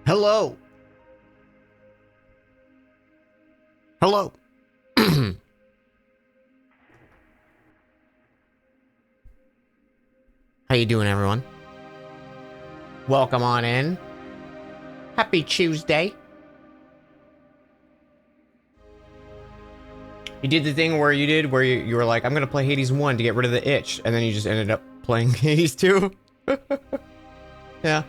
Hello. Hello. How you doing, everyone? Welcome on in. Happy Tuesday. You did the thing where you were like, I'm gonna play Hades 1 to get rid of the itch, and then you just ended up playing Hades 2. Yeah.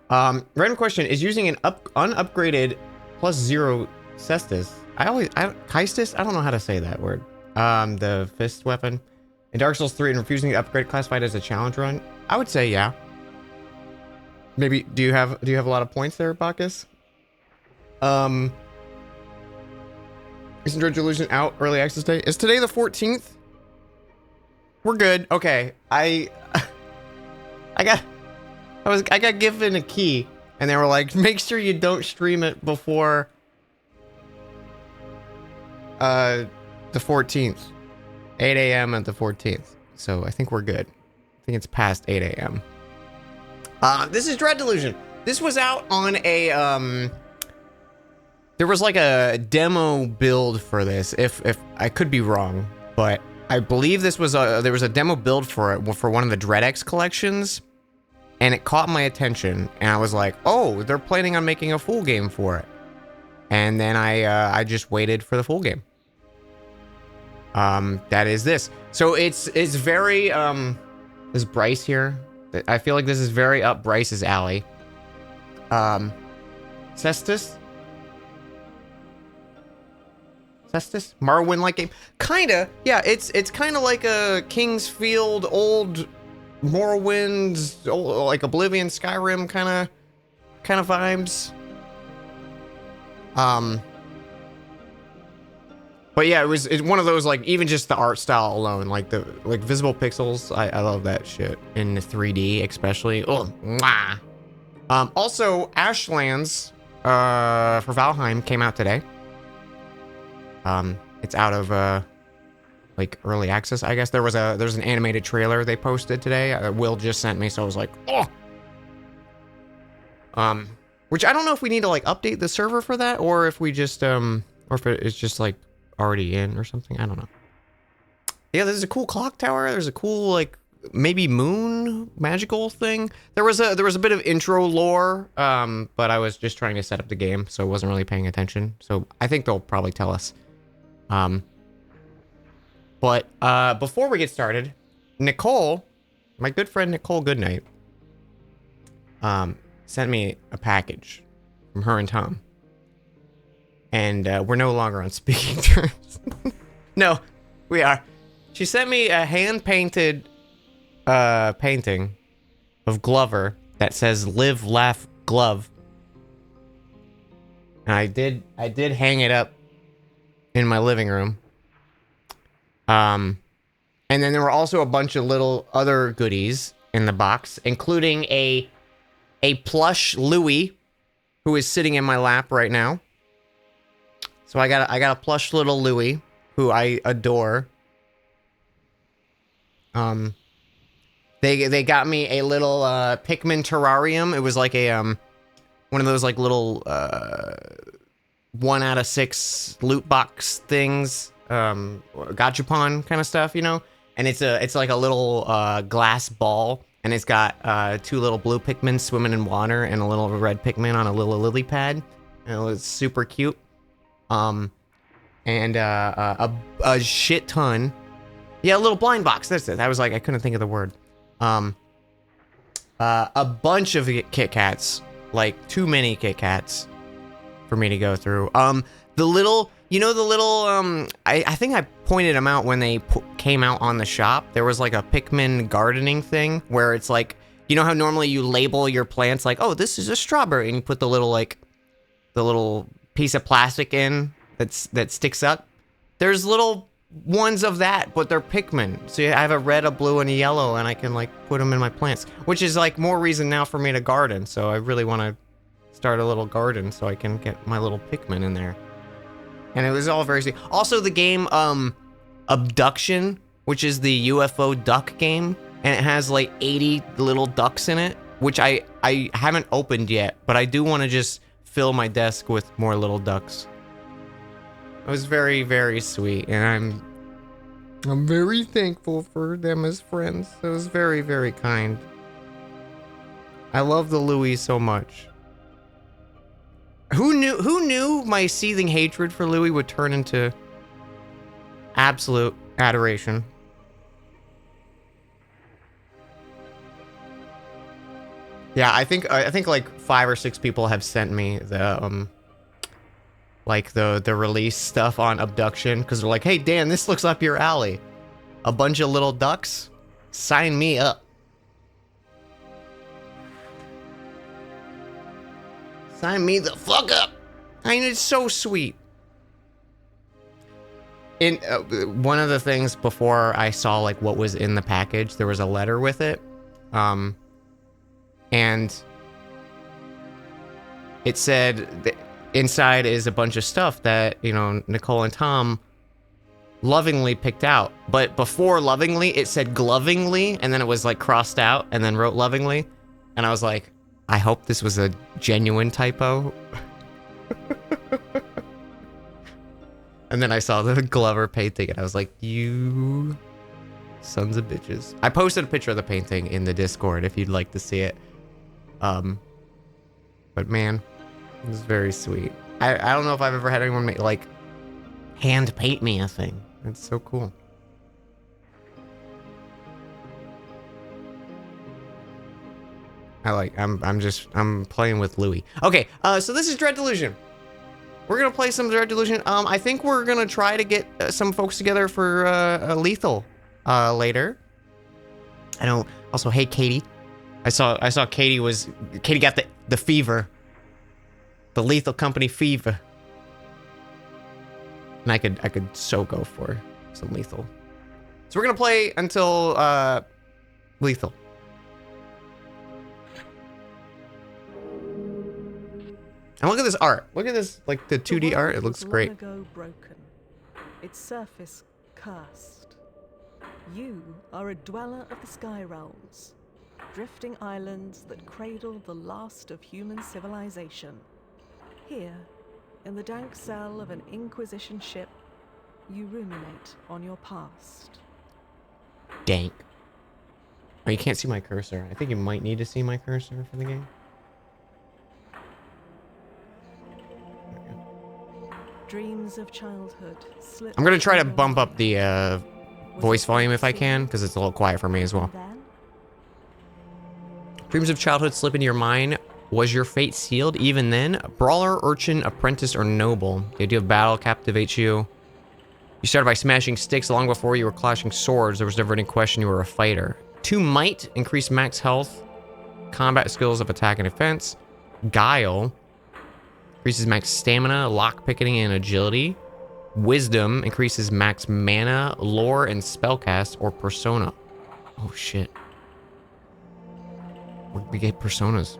Random question, is using an unupgraded +0 cestus. Keistus? I don't know how to say that word. The fist weapon in Dark Souls 3 and refusing to upgrade classified as a challenge run? I would say yeah. Maybe do you have a lot of points there, Bacchus? Isn't Delusion out early access day? Is today the 14th? We're good. Okay. I got given a key and they were like, make sure you don't stream it before the 14th. 8 a.m. at the 14th. So I think we're good. I think it's past 8 a.m. This is Dread Delusion. This was out on a there was like a demo build for this. If I could be wrong, but I believe this was there was a demo build for it for one of the DreadX collections, and it caught my attention, and I was like, oh, they're planning on making a full game for it. And then I just waited for the full game. That is this. So it's very is Bryce here? I feel like this is very up Bryce's alley. Cestus? Morrowind-like game? Kinda, yeah, it's kinda like a King's Field, old Morrowind, like Oblivion, Skyrim kinda vibes. But yeah, it's one of those, like, even just the art style alone, like the visible pixels, I love that shit in 3D especially. Oh, mwah. Also, Ashlands for Valheim came out today. It's out of like early access, I guess. There's an animated trailer they posted today. Will just sent me, so I was like, oh. Which I don't know if we need to like update the server for that, or if we just or if it's just like already in or something. I don't know. Yeah, there's a cool clock tower. There's a cool like maybe moon magical thing. There was a bit of intro lore, but I was just trying to set up the game, so I wasn't really paying attention. So I think they'll probably tell us. But before we get started, Nicole, my good friend Nicole Goodnight, sent me a package from her and Tom. And we're no longer on speaking terms. No, we are. She sent me a hand-painted painting of Glover that says "Live, Laugh, Glove." And I did hang it up in my living room. And then there were also a bunch of little other goodies in the box, including a plush Louie, who is sitting in my lap right now. So I got a plush little Louie, who I adore. They got me a little Pikmin terrarium. It was like a one of those like little 1 out of 6 loot box things, gachapon kind of stuff, you know. And it's like a little glass ball, and it's got 2 little blue Pikmin swimming in water and a little red Pikmin on a little lily pad. And it was super cute. And a shit ton. Yeah, a little blind box. That's it. I was like, I couldn't think of the word. A bunch of Kit Kats, like too many Kit Kats for me to go through. The little, you know, the little, I think I pointed them out when they came out on the shop. There was like a Pikmin gardening thing where it's like, you know how normally you label your plants like, oh, this is a strawberry, and you put the little, like, the little piece of plastic in that sticks up. There's little ones of that, but they're Pikmin. So I have a red, a blue, and a yellow, and I can, like, put them in my plants, which is, like, more reason now for me to garden. So I really want to start a little garden so I can get my little Pikmin in there. And it was all very sweet. Also, the game, Abduction, which is the UFO duck game, and it has, like, 80 little ducks in it, which I haven't opened yet, but I do want to just fill my desk with more little ducks. It was very, very sweet, and I'm very thankful for them as friends. It was very, very kind. I love the Louie so much. Who knew my seething hatred for Louie would turn into absolute adoration? Yeah, I think like 5 or 6 people have sent me the like the release stuff on Abduction, because they're like, hey Dan, this looks up your alley. A bunch of little ducks? Sign me up. Sign me the fuck up. I mean, it's so sweet. In one of the things before I saw like what was in the package, there was a letter with it. And it said that inside is a bunch of stuff that, you know, Nicole and Tom lovingly picked out. But before lovingly, it said glovingly, and then it was like crossed out and then wrote lovingly. And I was like, I hope this was a genuine typo. And then I saw the Glover painting and I was like, you sons of bitches. I posted a picture of the painting in the Discord if you'd like to see it. But man, it was very sweet. I don't know if I've ever had anyone make, like, hand paint me a thing. It's so cool. I'm playing with Louie. Okay, so this is Dread Delusion. We're gonna play some Dread Delusion. I think we're gonna try to get some folks together for a Lethal later. I know. Also, hey Katie, I saw Katie got the fever, the Lethal Company fever, and I could so go for some Lethal. So we're gonna play until Lethal. And look at this art. Look at this, like the 2D art. It looks great. Long ago broken, its surface cursed. You are a dweller of the sky realms, drifting islands that cradle the last of human civilization. Here, in the dank cell of an Inquisition ship, you ruminate on your past. Dank. Oh, you can't see my cursor. I think you might need to see my cursor for the game. Dreams of childhood slip. I'm gonna try to bump up the voice volume if I can, because it's a little quiet for me as well. Dreams of childhood slip into your mind. Was your fate sealed even then? Brawler, urchin, apprentice, or noble? The idea of battle captivates you. You started by smashing sticks long before you were clashing swords. There was never any question you were a fighter. 2 might, increase max health. Combat skills of attack and defense. Guile. Increases max stamina, lock picking, and agility. Wisdom increases max mana, lore, and spellcast, or persona. Oh shit. We get personas.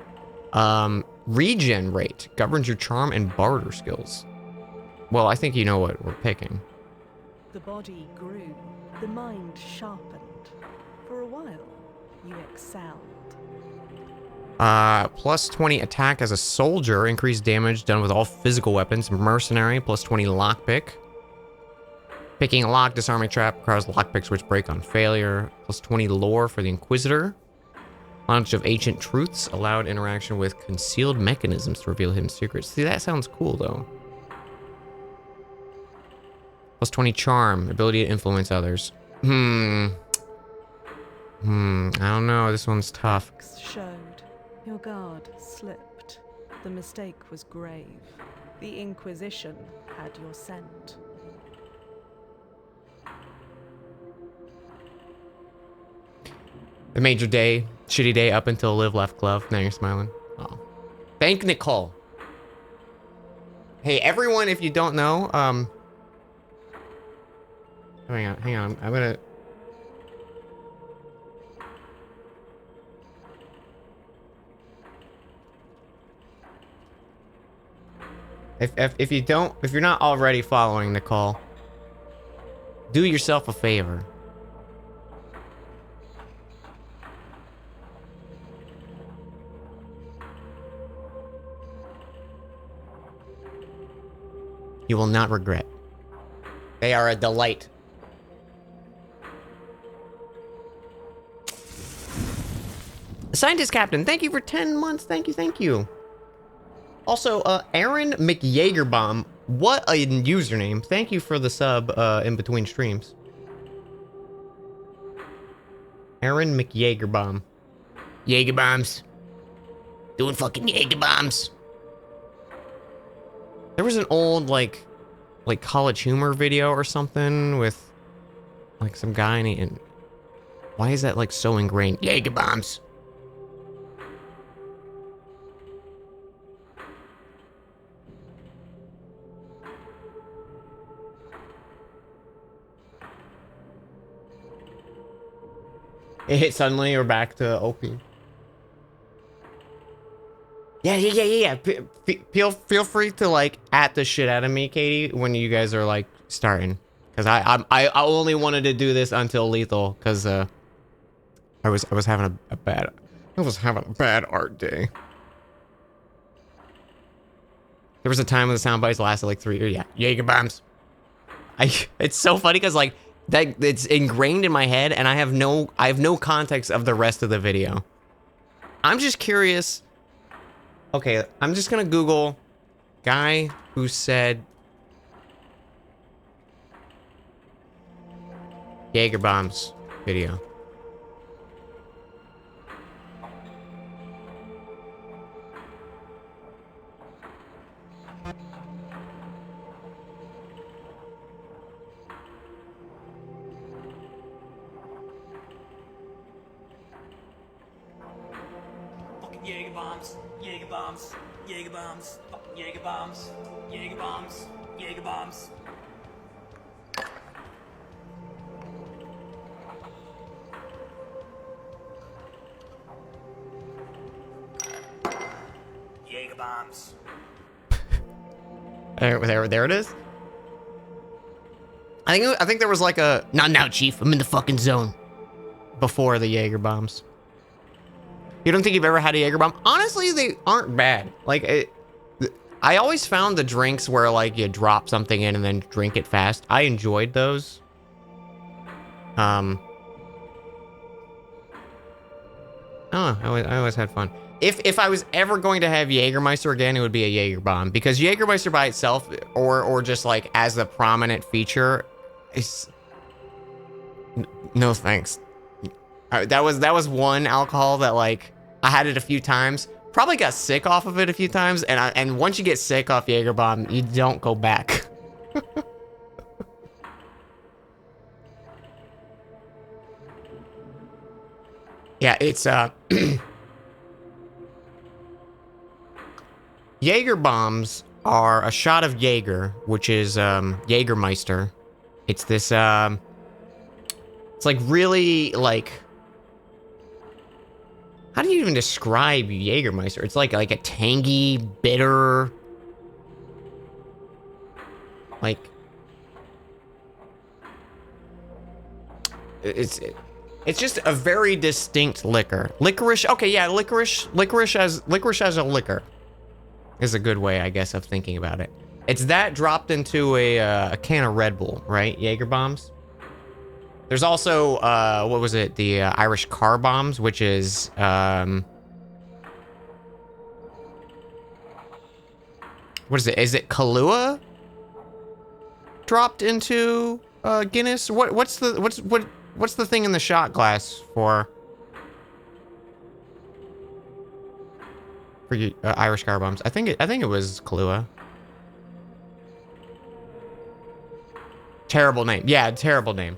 Regen rate governs your charm and barter skills. Well, I think you know what we're picking. The body grew, the mind sharpened. For a while, you excelled. Plus 20 attack as a soldier, increased damage done with all physical weapons. Mercenary, plus 20 lockpick. Picking a lock, disarming trap, requires lockpicks which break on failure. Plus 20 lore for the Inquisitor. Knowledge of ancient truths. Allowed interaction with concealed mechanisms to reveal hidden secrets. See, that sounds cool, though. Plus 20 charm. Ability to influence others. I don't know. This one's tough. Showed. Your guard slipped. The mistake was grave. The Inquisition had your scent. The major day, shitty day up until Liv left glove. Now you're smiling. Oh. Thank Nicole. Hey, everyone, if you don't know, hang on. I'm gonna... If you're not already following Nicole, do yourself a favor. You will not regret. They are a delight. Scientist Captain, thank you for 10 months. Thank you. Also, Aaron McYagerbaum, what a username. Thank you for the sub in between streams. Aaron McYagerbaum. Jagerbombs. Doing fucking Jagerbombs. There was an old, like College Humor video or something with, like, some guy and why is that, like, so ingrained? Jagerbombs. It hit suddenly, or back to OP. Yeah. Feel free to, like, at the shit out of me, Katie, when you guys are, like, starting. Because I only wanted to do this until lethal, because I was having a bad art day. There was a time when the sound bites lasted like 3 years. Yeah, Jaeger bombs. It's so funny because, like, that it's ingrained in my head, and I have no context of the rest of the video. I'm just curious. Okay, I'm just gonna Google guy who said Jaeger bombs video. Jaeger bombs, Jaeger bombs, Jaeger bombs, Jaeger bombs, Jaeger bombs, Jaeger bombs. Jaeger bombs. There it is. I think there was like a not now, Chief. I'm in the fucking zone. Before the Jaeger bombs. You don't think you've ever had a Jaeger bomb? Honestly, they aren't bad. Like, I always found the drinks where, like, you drop something in and then drink it fast. I enjoyed those. I always had fun. If I was ever going to have Jägermeister again, it would be a Jaeger bomb, because Jägermeister by itself, or just like as the prominent feature, is no thanks. That was one alcohol that, like, I had it a few times. Probably got sick off of it a few times, and once you get sick off Jaeger bomb, you don't go back. Yeah, it's Jaeger bombs are a shot of Jaeger, which is Jägermeister. It's this it's like really, like, how do you even describe Jägermeister? It's like a tangy, bitter, like, it's just a very distinct liquor. Licorice, okay, yeah, licorice as a liquor is a good way, I guess, of thinking about it. It's that dropped into a can of Red Bull, right? Jaeger bombs. There's also, what was it? The Irish car bombs, which is, what is it? Is it Kahlua dropped into Guinness? What's the thing in the shot glass for you, Irish car bombs? I think it was Kahlua. Terrible name. Yeah, terrible name.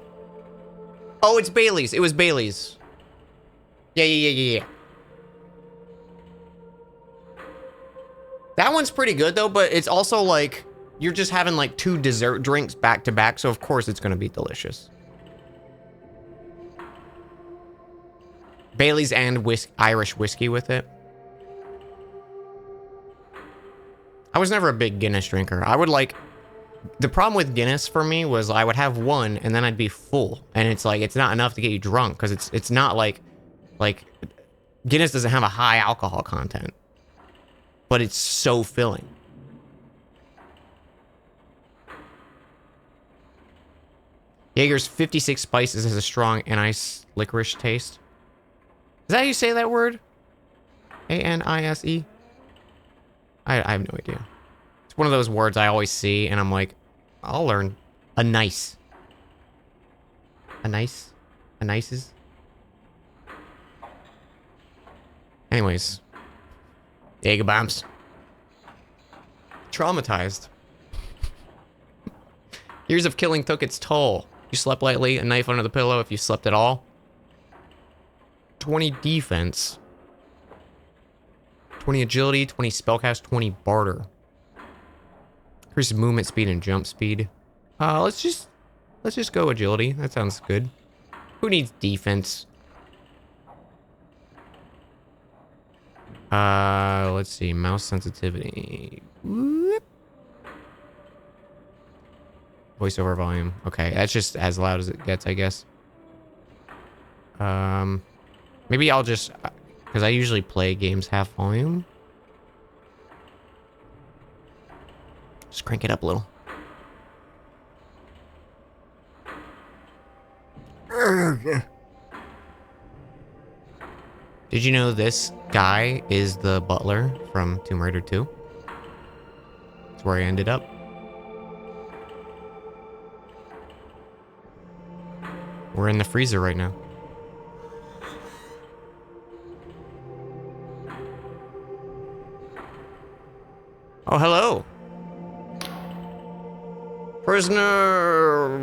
Oh, it's Bailey's. It was Bailey's. Yeah. That one's pretty good though, but it's also like you're just having like 2 dessert drinks back to back, so of course it's gonna be delicious. Bailey's and Irish whiskey with it. I was never a big Guinness drinker. I would like... The problem with Guinness for me was I would have one and then I'd be full. And it's like, it's not enough to get you drunk because it's not like Guinness doesn't have a high alcohol content. But it's so filling. Jaeger's 56 spices has a strong anise licorice taste. Is that how you say that word? A-N-I-S-E? I have no idea. It's one of those words I always see, and I'm like, I'll learn. A nice. A nice? A nices? Anyways. Jaeger bombs. Traumatized. Years of killing took its toll. You slept lightly, a knife under the pillow if you slept at all. 20 defense. 20 agility, 20 spellcast, 20 barter. Increases movement speed and jump speed. Let's just go agility. That sounds good. Who needs defense? Let's see. Mouse sensitivity. Whoop. Voiceover volume. Okay, that's just as loud as it gets, I guess. Maybe I'll just... Because I usually play games half volume. Just crank it up a little. Did you know this guy is the butler from Tomb Raider 2? That's where I ended up. We're in the freezer right now. Oh, hello. Prisoner...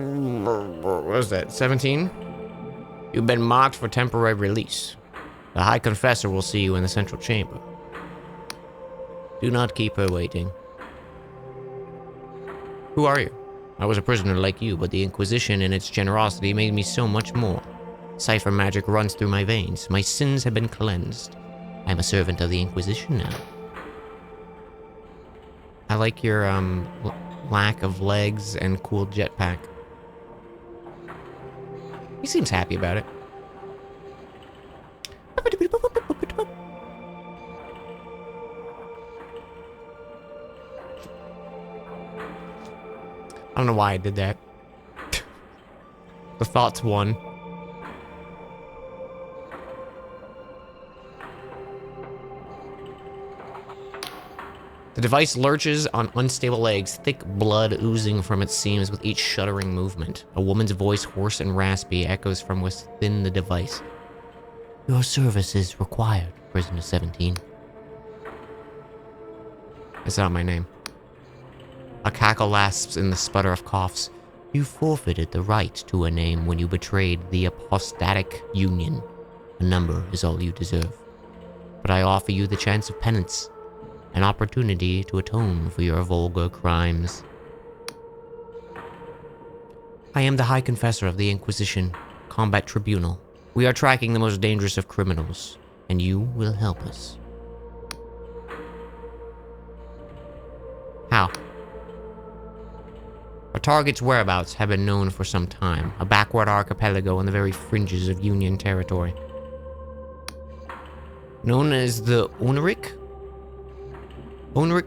What was that? 17? You've been marked for temporary release. The High Confessor will see you in the central chamber. Do not keep her waiting. Who are you? I was a prisoner like you, but the Inquisition and its generosity made me so much more. Cipher magic runs through my veins. My sins have been cleansed. I'm a servant of the Inquisition now. I like your, lack of legs and cool jetpack. He seems happy about it. I don't know why I did that. The thoughts won. The device lurches on unstable legs, thick blood oozing from its seams with each shuddering movement. A woman's voice, hoarse and raspy, echoes from within the device. Your service is required, Prisoner 17. That's not my name. A cackle lasps in the sputter of coughs. You forfeited the right to a name when you betrayed the apostatic union. A number is all you deserve. But I offer you the chance of penance. An opportunity to atone for your vulgar crimes. I am the High Confessor of the Inquisition, Combat Tribunal. We are tracking the most dangerous of criminals, and you will help us. How? Our target's whereabouts have been known for some time, a backward archipelago on the very fringes of Union territory. Known as the Oniric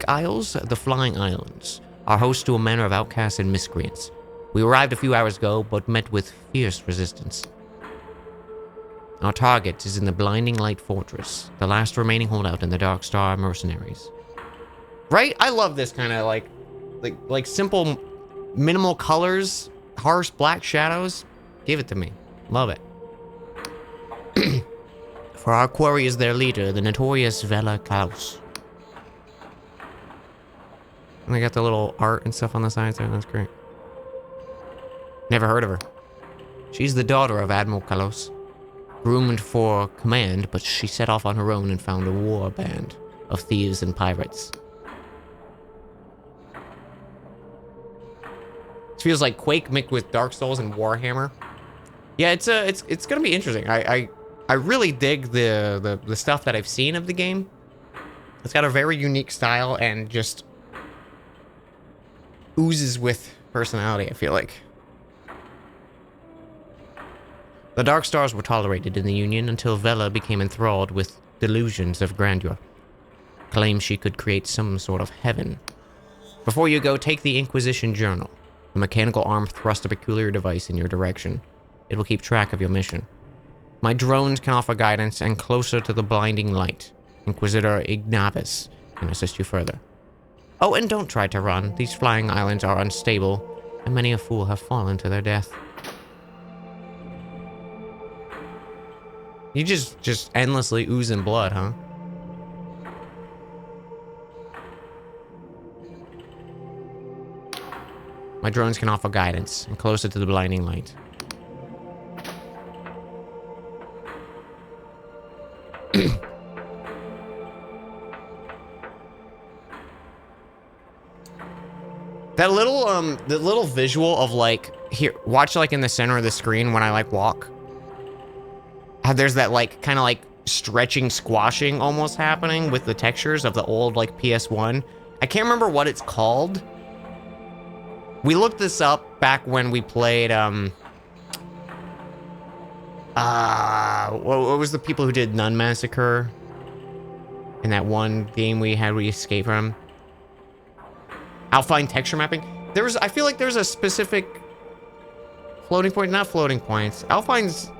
Isles, the Flying Islands, are host to a manner of outcasts and miscreants. We arrived a few hours ago, but met with fierce resistance. Our target is in the Blinding Light Fortress, the last remaining holdout in the Dark Star mercenaries. Right? I love this kind of like simple, minimal colors, harsh black shadows. Give it to me. Love it. For our quarry is their leader, the notorious Vela Klaus. And they got the little art and stuff on the sides there. That's great. Never heard of her. She's the daughter of Admiral Klaus. Groomed for command, but she set off on her own and found a war band of thieves and pirates. This feels like Quake mixed with Dark Souls and Warhammer. Yeah, it's gonna be interesting. I really dig the stuff that I've seen of the game. It's got a very unique style and just oozes with personality, I feel like. The Dark Stars were tolerated in the Union until Vela became enthralled with delusions of grandeur. Claimed she could create some sort of heaven. Before you go, take the Inquisition Journal. The mechanical arm thrusts a peculiar device in your direction. It will keep track of your mission. My drones can offer guidance, and closer to the blinding light, Inquisitor Ignabis can assist you further. Oh, and don't try to run. These flying islands are unstable, and many a fool have fallen to their death. You just endlessly oozing blood, huh? My drones can offer guidance, and closer to the blinding light. That little, the little visual of like, here, watch like in the center of the screen when I like walk. How there's that like, kind of like stretching, squashing almost happening with the textures of the old like PS1. I can't remember what it's called. We looked this up back when we played, what was the people who did Nun Massacre? In that one game we had, we escaped from. Alpine texture mapping. I feel like there's a specific floating point, not floating points. Alpine's,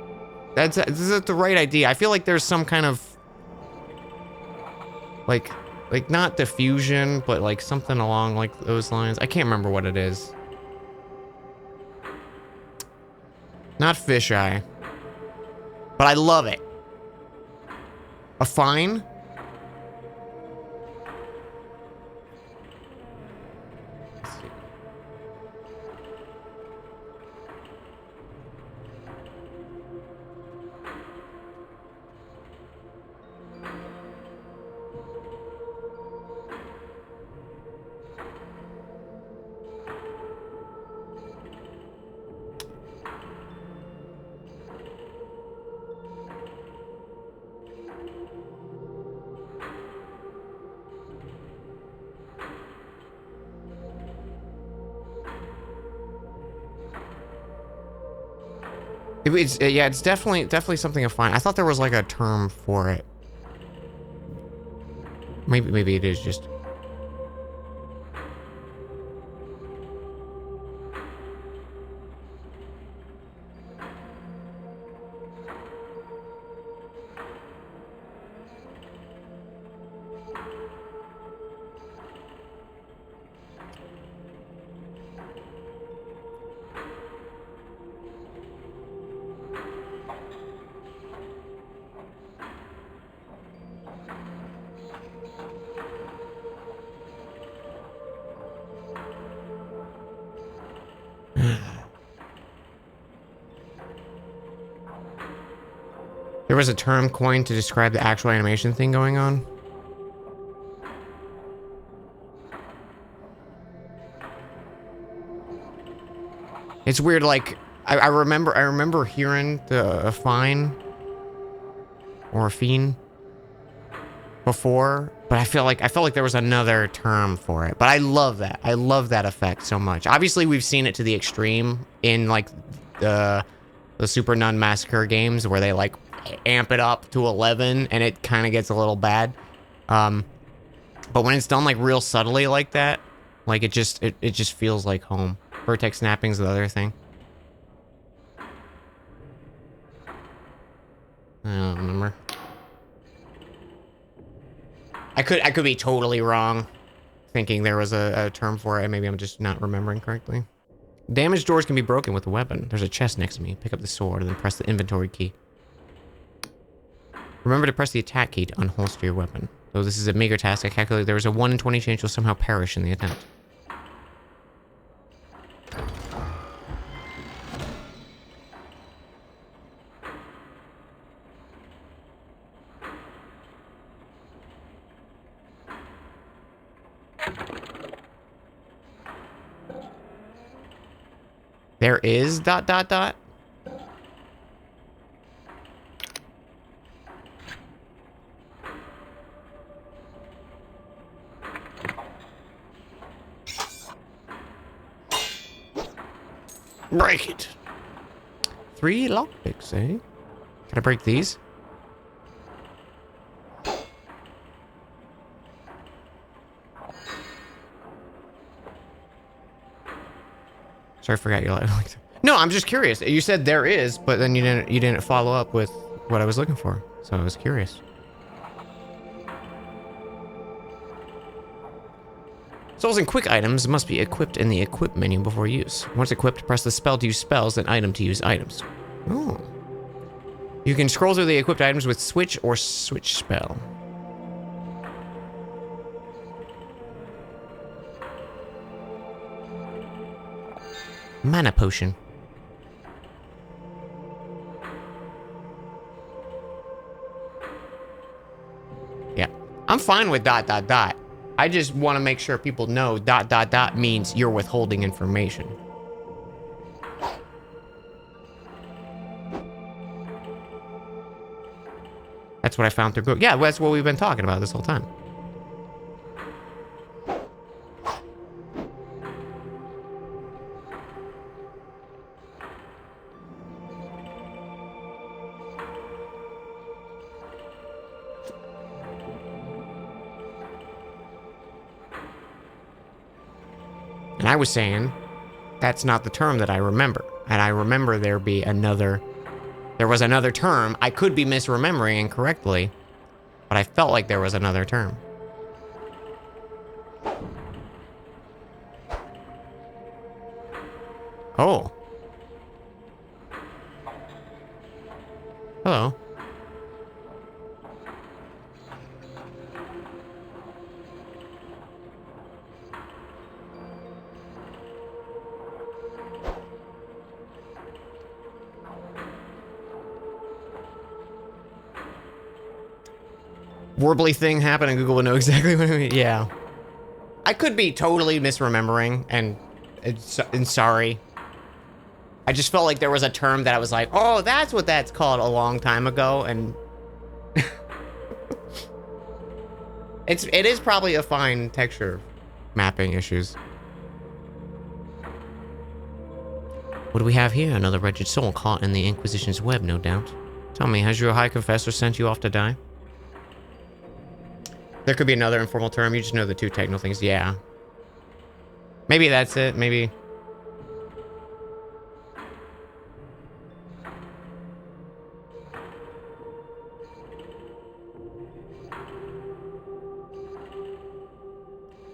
is that the right idea? I feel like there's some kind of, like not diffusion, but like something along like those lines. I can't remember what it is. Not fisheye. But I love it. A fine? Yeah, it's definitely something to find. I thought there was like a term for it. Maybe it is just. There was a term coined to describe the actual animation thing going on. It's weird, like I remember hearing a fine or a fiend before, but I felt like there was another term for it. But I love that. I love that effect so much. Obviously, we've seen it to the extreme in like the Super Nun Massacre games where they like amp it up to 11 and it kind of gets a little bad. But when it's done like real subtly like that, like it just feels like home. Vertex snapping's the other thing. I don't remember. I could be totally wrong, thinking there was a term for it. Maybe I'm just not remembering correctly. Damaged doors can be broken with a weapon. There's a chest next to me. Pick up the sword and then press the inventory key. Remember to press the attack key to unholster your weapon. Though this is a meager task, I calculate there is a 1 in 20 chance you'll somehow perish in the attempt. There is ... Break it. 3 lockpicks, eh? Can I break these? Sorry, I forgot you like. No, I'm just curious. You said there is, but then you didn't follow up with what I was looking for. So I was curious. Souls and quick items must be equipped in the equip menu before use. Once equipped, press the spell to use spells and item to use items. Oh. You can scroll through the equipped items with switch or switch spell. Mana potion. Yeah. I'm fine with ... I just want to make sure people know ... means you're withholding information. That's what I found through Google. Yeah, that's what we've been talking about this whole time. And I was saying, that's not the term that I remember. And I remember there was another term. I could be misremembering incorrectly, but I felt like there was another term. Oh. Hello. Warbly thing happened and Google would know exactly what I mean. Yeah. I could be totally misremembering and sorry. I just felt like there was a term that I was like, oh, that's what that's called a long time ago. And it is probably a fine texture mapping issues. What do we have here? Another wretched soul caught in the Inquisition's web, no doubt. Tell me, has your High Confessor sent you off to die? There could be another informal term. You just know the two technical things. Yeah. Maybe that's it. Maybe.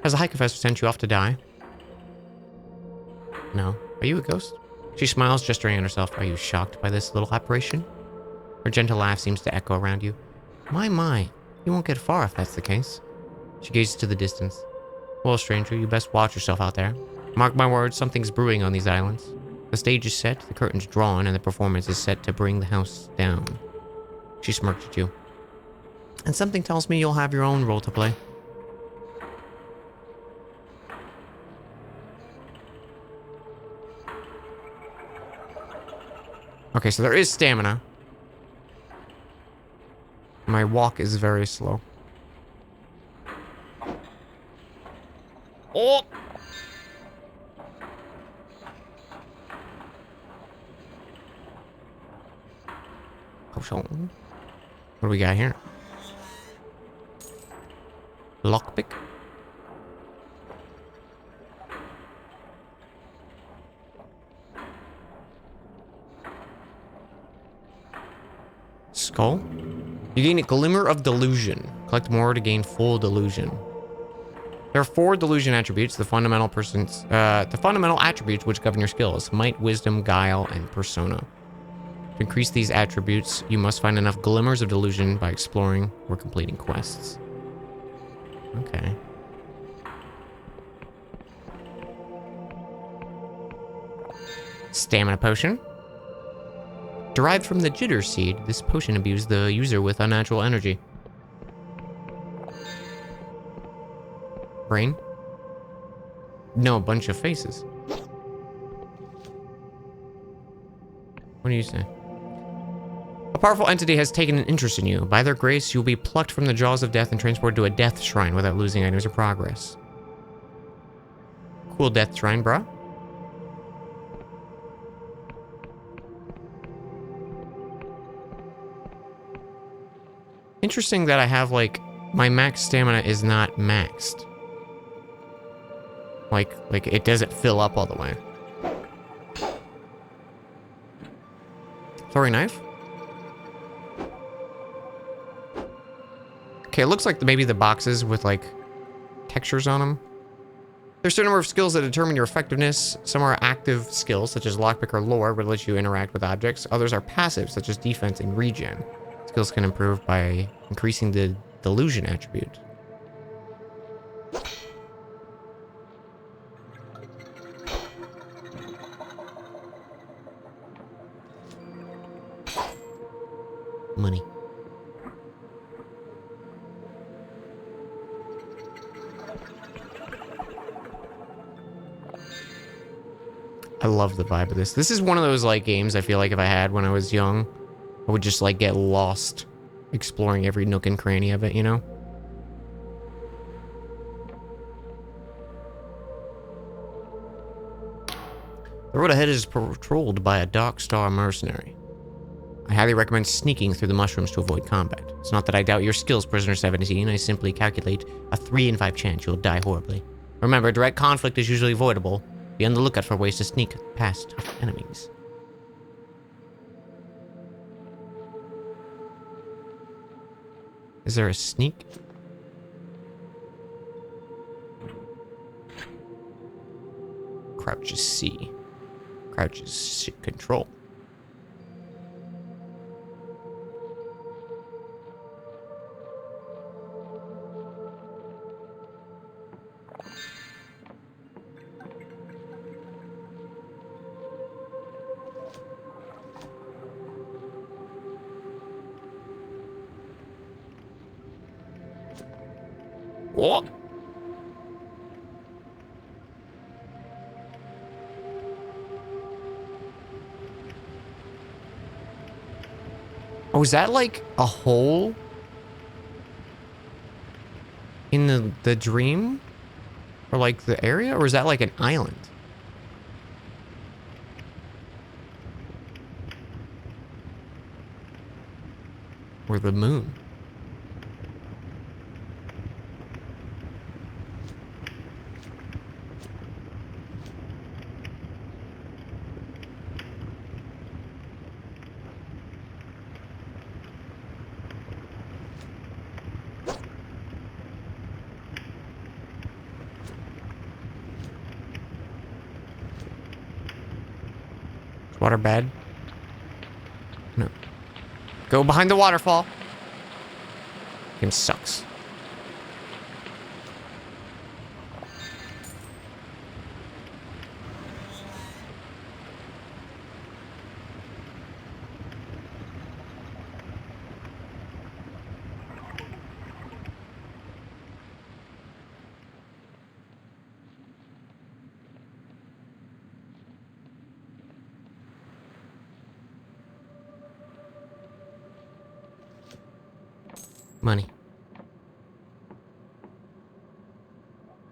Has the High Confessor sent you off to die? No. Are you a ghost? She smiles, gesturing at herself. Are you shocked by this little apparition? Her gentle laugh seems to echo around you. My. You won't get far if that's the case. She gazes to the distance. Well, stranger, you best watch yourself out there. Mark my words, something's brewing on these islands. The stage is set, the curtain's drawn, and the performance is set to bring the house down. She smirked at you. And something tells me you'll have your own role to play. Okay, so there is stamina. My walk is very slow. Oh! What do we got here? Lockpick? skull. You gain a glimmer of delusion. Collect more to gain full delusion. There are 4 delusion attributes. The fundamental attributes which govern your skills: might, wisdom, guile, and persona. To increase these attributes, you must find enough glimmers of delusion by exploring or completing quests. Okay. Stamina potion. Derived from the jitter seed, this potion imbues the user with unnatural energy. Brain? No, a bunch of faces. What do you say? A powerful entity has taken an interest in you. By their grace, you'll be plucked from the jaws of death and transported to a death shrine without losing items or progress. Cool death shrine, bruh. Interesting that I have, like, my max stamina is not maxed. Like it doesn't fill up all the way. Throwing knife? Okay, it looks like maybe the boxes with, like, textures on them. There's a certain number of skills that determine your effectiveness. Some are active skills, such as lockpick or lore, which lets you interact with objects. Others are passive, such as defense and regen. Skills can improve by increasing the delusion attribute. Money. I love the vibe of this. This is one of those, like, games I feel like if I had when I was young, I would just, like, get lost exploring every nook and cranny of it, you know? The road ahead is patrolled by a Dark Star mercenary. I highly recommend sneaking through the mushrooms to avoid combat. It's not that I doubt your skills, Prisoner 17. I simply calculate a 3 in 5 chance you'll die horribly. Remember, direct conflict is usually avoidable. Be on the lookout for ways to sneak past enemies. Is there a sneak? Crouch is C. Crouch is control. What? Oh, is that like a hole in the dream? Or like the area? Or is that like an island? Or the moon? Water bad? No. Go behind the waterfall. Game sucks. Money.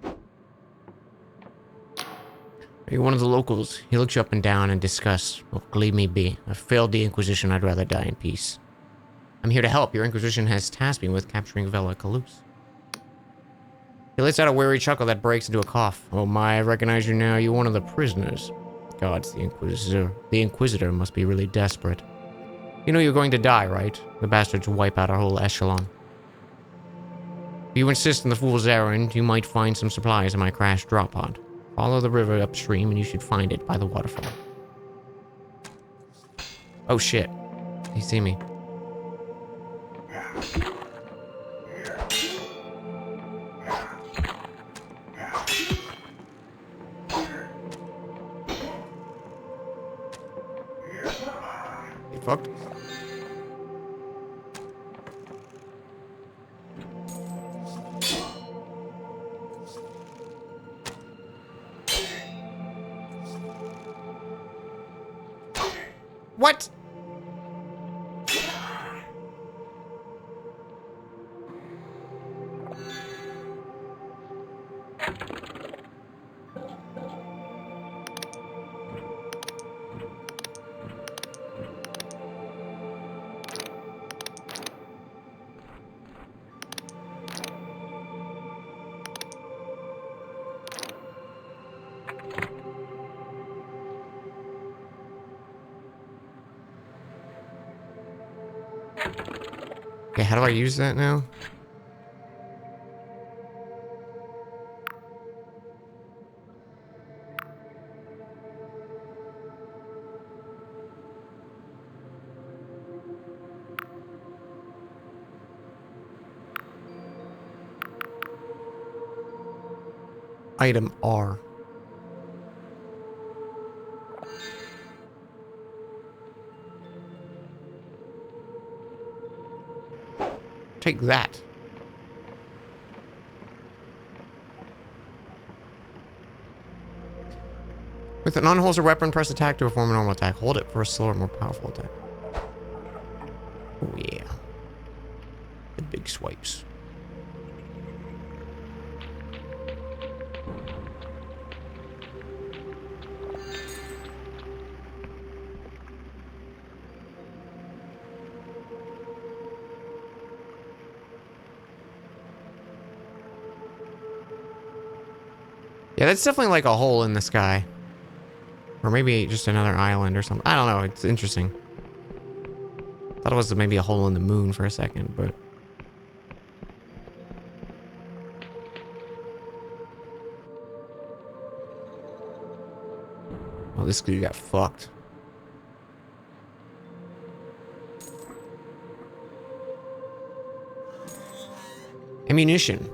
Are you one of the locals? He looks you up and down in disgust. Well, leave me be. I've failed the Inquisition. I'd rather die in peace. I'm here to help. Your Inquisition has tasked me with capturing Vela Calus. He lets out a weary chuckle that breaks into a cough. Oh my, I recognize you now. You're one of the prisoners. Gods, the Inquisitor. The Inquisitor must be really desperate. You know you're going to die, right? The bastards wipe out our whole echelon. If you insist on the fool's errand, you might find some supplies in my crashed drop pod. Follow the river upstream and you should find it by the waterfall. Oh shit. He see me. He fucked. What? Okay, how do I use that now? Item R. Take that. With an unholstered weapon, press attack to perform a normal attack. Hold it for a slower, more powerful attack. Oh yeah. The big swipes. Yeah, that's definitely like a hole in the sky. Or maybe just another island or something. I don't know. It's interesting. Thought it was maybe a hole in the moon for a second, but... Oh, this dude got fucked. Ammunition.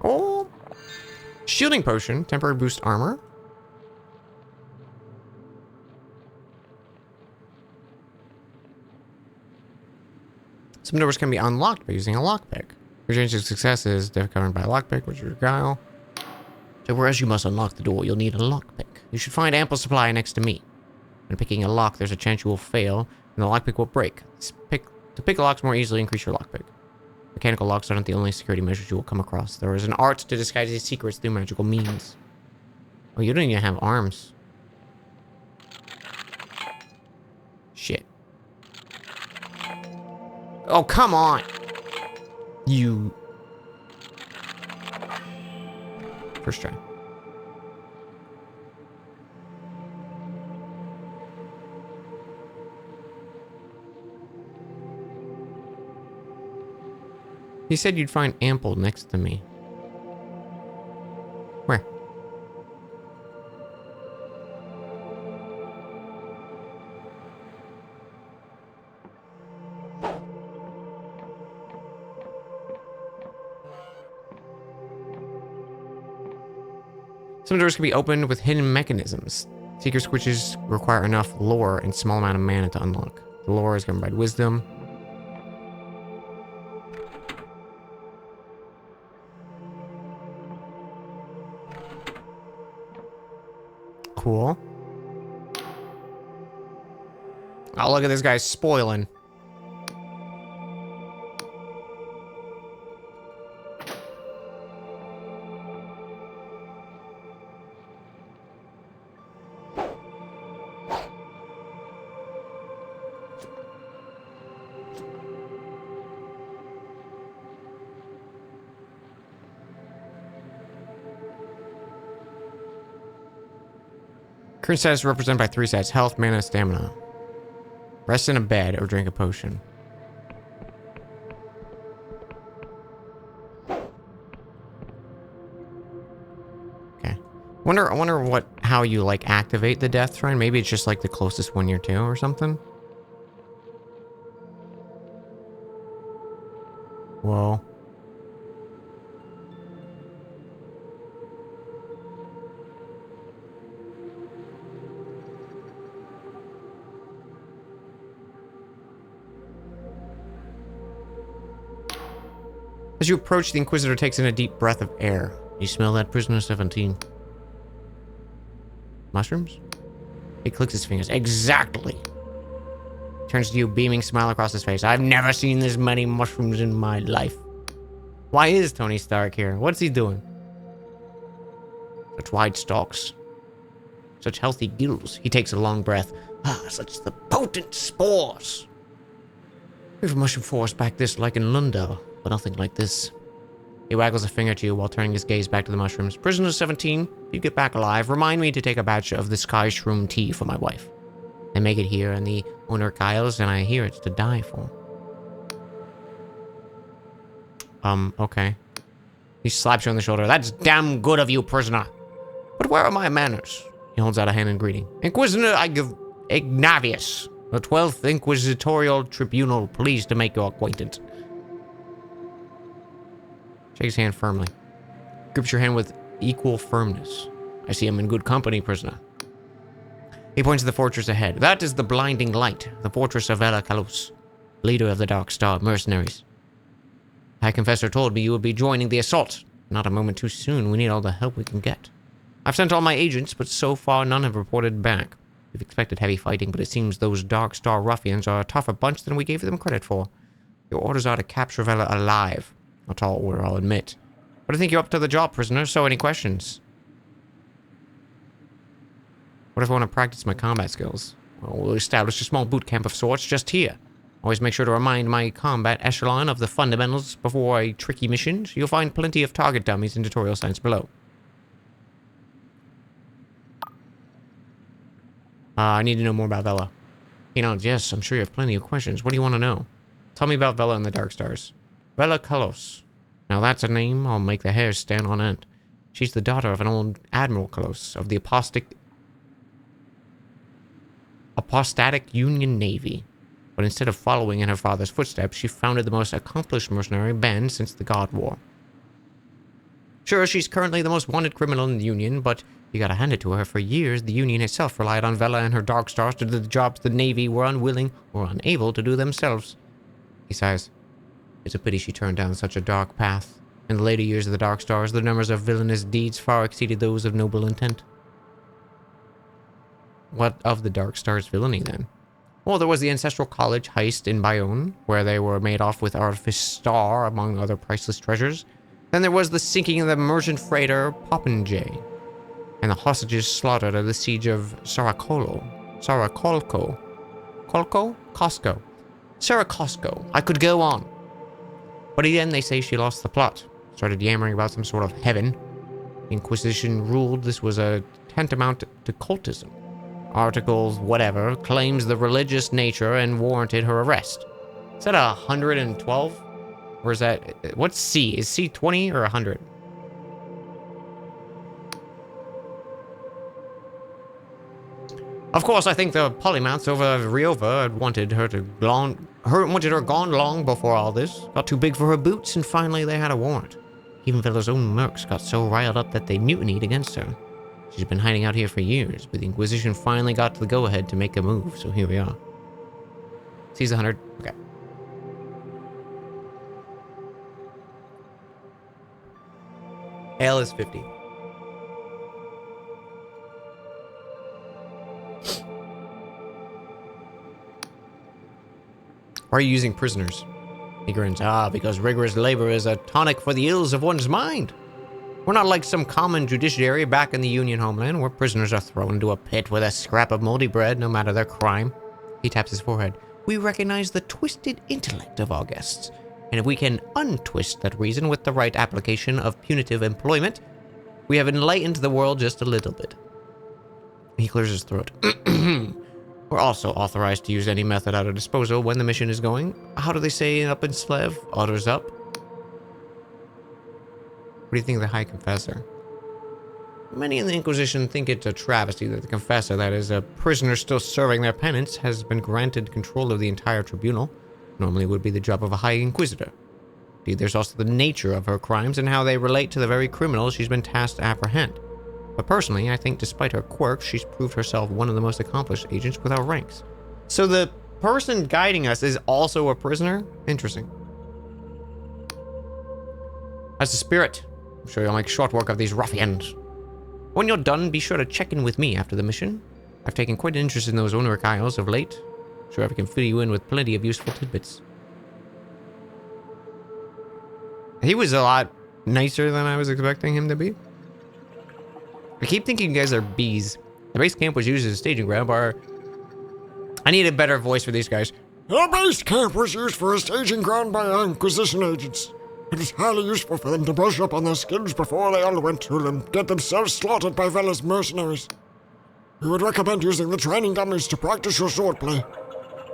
Oh. Shielding potion. Temporary boost armor. Some doors can be unlocked by using a lockpick. Your chance of success is covered by a lockpick, which is your guile. So whereas you must unlock the door, you'll need a lockpick. You should find ample supply next to me. When picking a lock, there's a chance you will fail, and the lockpick will break. To pick locks more easily, increase your lockpick. Mechanical locks aren't the only security measures you will come across. There is an art to disguise these secrets through magical means. Oh, you don't even have arms. Shit. Oh, come on! You... First try. You said you'd find ample next to me. Where? Some doors can be opened with hidden mechanisms. Secret switches require enough lore and small amount of mana to unlock. The lore is governed by wisdom. Cool. Oh, look at this guy spoiling. Current status represented by 3 stats. Health, mana, stamina. Rest in a bed or drink a potion. Okay. I wonder how you like activate the death shrine. Maybe it's just like the closest one you're to or something. Whoa. As you approach, the Inquisitor takes in a deep breath of air. You smell that, Prisoner 17? Mushrooms? He clicks his fingers. Exactly! Turns to you, beaming smile across his face. I've never seen this many mushrooms in my life. Why is Tony Stark here? What's he doing? Such wide stalks. Such healthy gills. He takes a long breath. Ah, such the potent spores. We have a mushroom forest back this like in Lundell, but nothing like this. He waggles a finger to you while turning his gaze back to the mushrooms. Prisoner 17, if you get back alive, remind me to take a batch of the Sky Shroom tea for my wife. I make it here in the Onark Isles, and I hear it's to die for. Okay. He slaps you on the shoulder. That's damn good of you, prisoner. But where are my manners? He holds out a hand in greeting. Inquisitor, I give Ignavius, the 12th Inquisitorial Tribunal, pleased to make your acquaintance. Shake his hand firmly. Grips your hand with equal firmness. I see him in good company, prisoner. He points to the fortress ahead. That is the Blinding Light, the fortress of Ela Kalos, leader of the Dark Star mercenaries. High Confessor told me you would be joining the assault. Not a moment too soon. We need all the help we can get. I've sent all my agents, but so far none have reported back. We've expected heavy fighting, but it seems those Dark Star ruffians are a tougher bunch than we gave them credit for. Your orders are to capture Vela alive. A tall order, I'll admit. But I think you're up to the job, prisoner, so any questions? What if I want to practice my combat skills? Well, we'll establish a small boot camp of sorts just here. Always make sure to remind my combat echelon of the fundamentals before a tricky mission, so you'll find plenty of target dummies in tutorial signs below. I need to know more about Vela. He nods, yes, I'm sure you have plenty of questions. What do you want to know? Tell me about Vela and the Dark Stars. Vela Kalos. Now that's a name I'll make the hairs stand on end. She's the daughter of an old Admiral Kalos of the Apostatic Union Navy. But instead of following in her father's footsteps, she founded the most accomplished mercenary band since the God War. Sure, she's currently the most wanted criminal in the Union, but you gotta hand it to her. For years, the Union itself relied on Vela and her Dark Stars to do the jobs the Navy were unwilling or unable to do themselves. He sighs. It's a pity she turned down such a dark path. In the later years of the Dark Stars, the numbers of villainous deeds far exceeded those of noble intent. What of the Dark Stars' villainy, then? Well, there was the Ancestral College heist in Bayonne, where they were made off with Artifice Star, among other priceless treasures. Then there was the sinking of the merchant freighter Popinjay, and the hostages slaughtered at the siege of Saracolco. Costco. Saracosco. I could go on. But again, they say she lost the plot. Started yammering about some sort of heaven. The Inquisition ruled this was a tantamount to cultism. Articles, whatever, claims the religious nature and warranted her arrest. Is that 112? Or is that... What's C? Is C 20 or 100? Of course, I think the polymaths over Riova had wanted her gone long before all this. Got too big for her boots, and finally they had a warrant. Even Vela's own mercs got so riled up that they mutinied against her. She's been hiding out here for years, but the Inquisition finally got the go-ahead to make a move, so here we are. C's 100. Okay. L is 50. Why are you using prisoners? He grins. Because rigorous labor is a tonic for the ills of one's mind. We're not like some common judiciary back in the Union homeland where prisoners are thrown into a pit with a scrap of moldy bread no matter their crime. He taps his forehead. We recognize the twisted intellect of our guests. And if we can untwist that reason with the right application of punitive employment, we have enlightened the world just a little bit. He clears his throat. We're also authorized to use any method at our disposal when the mission is going. How do they say up in Slev? Orders up. What do you think of the High Confessor? Many in the Inquisition think it's a travesty that the Confessor, that is, a prisoner still serving their penance, has been granted control of the entire tribunal. Normally it would be the job of a High Inquisitor. Indeed, there's also the nature of her crimes and how they relate to the very criminals she's been tasked to apprehend. But personally, I think despite her quirks, she's proved herself one of the most accomplished agents with our ranks. So the person guiding us is also a prisoner? Interesting. As a spirit, I'm sure you'll make short work of these ruffians. When you're done, be sure to check in with me after the mission. I've taken quite an interest in those Oniric Isles of late. Sure I can fill you in with plenty of useful tidbits. He was a lot nicer than I was expecting him to be. I keep thinking you guys are bees. The base camp was used as a staging ground, but I need a better voice for these guys. Our base camp was used for a staging ground by our Inquisition agents. It is highly useful for them to brush up on their skills before they underwent to and get themselves slaughtered by Vela's mercenaries. We would recommend using the training dummies to practice your swordplay.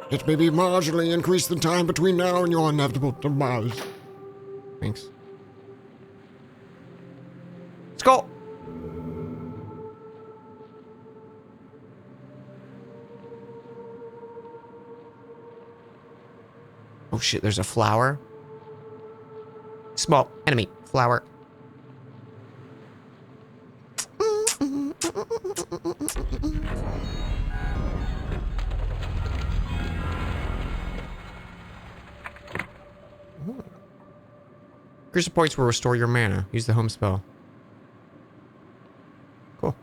It may be marginally increase the time between now and your inevitable demise. Thanks. Let's go! Oh shit, there's a flower. Small enemy flower. Increase the points will restore your mana. Use the home spell. Cool.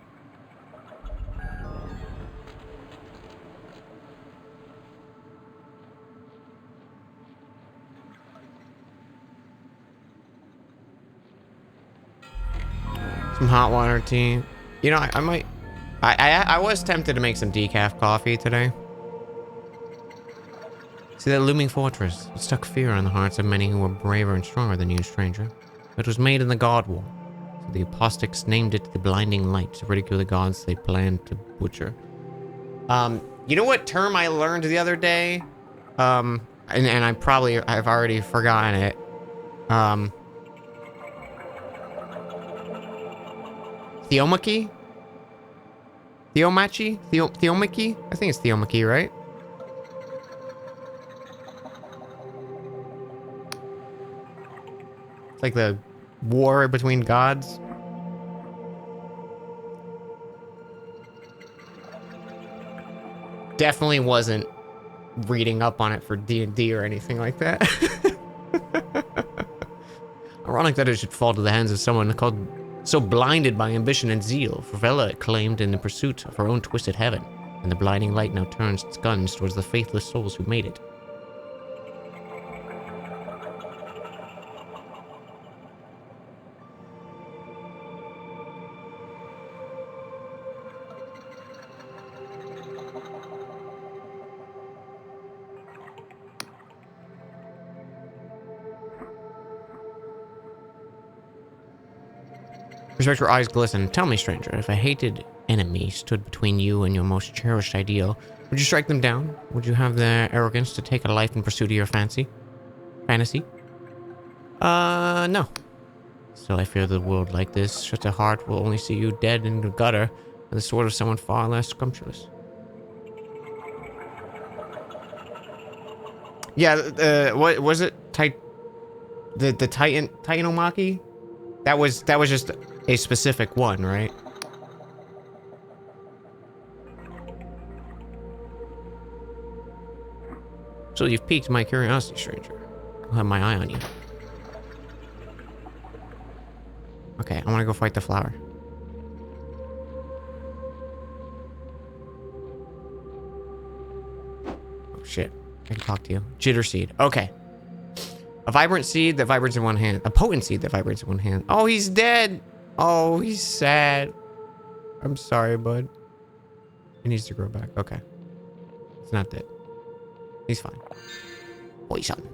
Some hot water tea. You know, I might... I was tempted to make some decaf coffee today. See that looming fortress? It struck fear in the hearts of many who were braver and stronger than you, stranger. It was made in the God War. So the apostates named it the Blinding Light to ridicule the gods they planned to butcher. You know what term I learned the other day? And I've already forgotten it. Theomachy? Theomachy? Theomachy? I think it's Theomachy, right? It's like the war between gods. Definitely wasn't reading up on it for D&D or anything like that. Ironic that it should fall to the hands of someone called so blinded by ambition and zeal, for Vela acclaimed in the pursuit of her own twisted heaven, and the blinding light now turns its guns towards the faithless souls who made it. Respect your eyes glisten. Tell me, stranger, if a hated enemy stood between you and your most cherished ideal, would you strike them down? Would you have the arrogance to take a life in pursuit of your fantasy? No. Still, I fear the world like this. Such a heart will only see you dead in the gutter with the sword of someone far less scrumptious. Yeah, what was it? The Titanomachy? That was just a specific one, right? So you've piqued my curiosity, stranger. I'll have my eye on you. Okay, I want to go fight the flower. Oh shit, I can talk to you. Jitter seed. Okay. A vibrant seed that vibrates in one hand. A potent seed that vibrates in one hand. Oh, he's dead. Oh, he's sad. I'm sorry, bud. He needs to grow back. Okay. He's not dead. He's fine. Poison.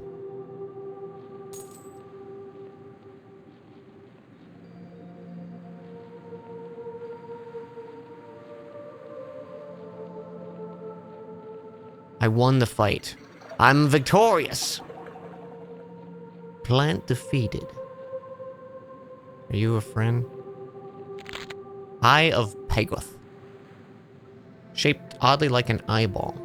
I won the fight. I'm victorious. Plant defeated. Are you a friend? Eye of Pegoth. Shaped oddly like an eyeball.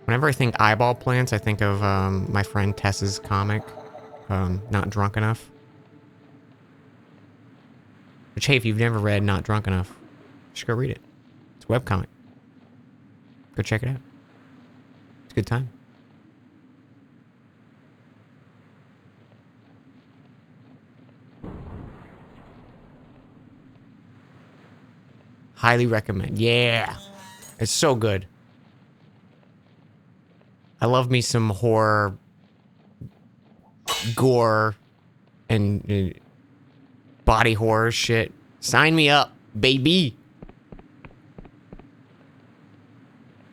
Whenever I think eyeball plants, I think of my friend Tess's comic, Not Drunk Enough. Which, hey, if you've never read Not Drunk Enough, you should go read it. It's a webcomic. Go check it out. It's a good time. Highly recommend. Yeah. It's so good. I love me some horror, gore, and body horror shit. Sign me up, baby.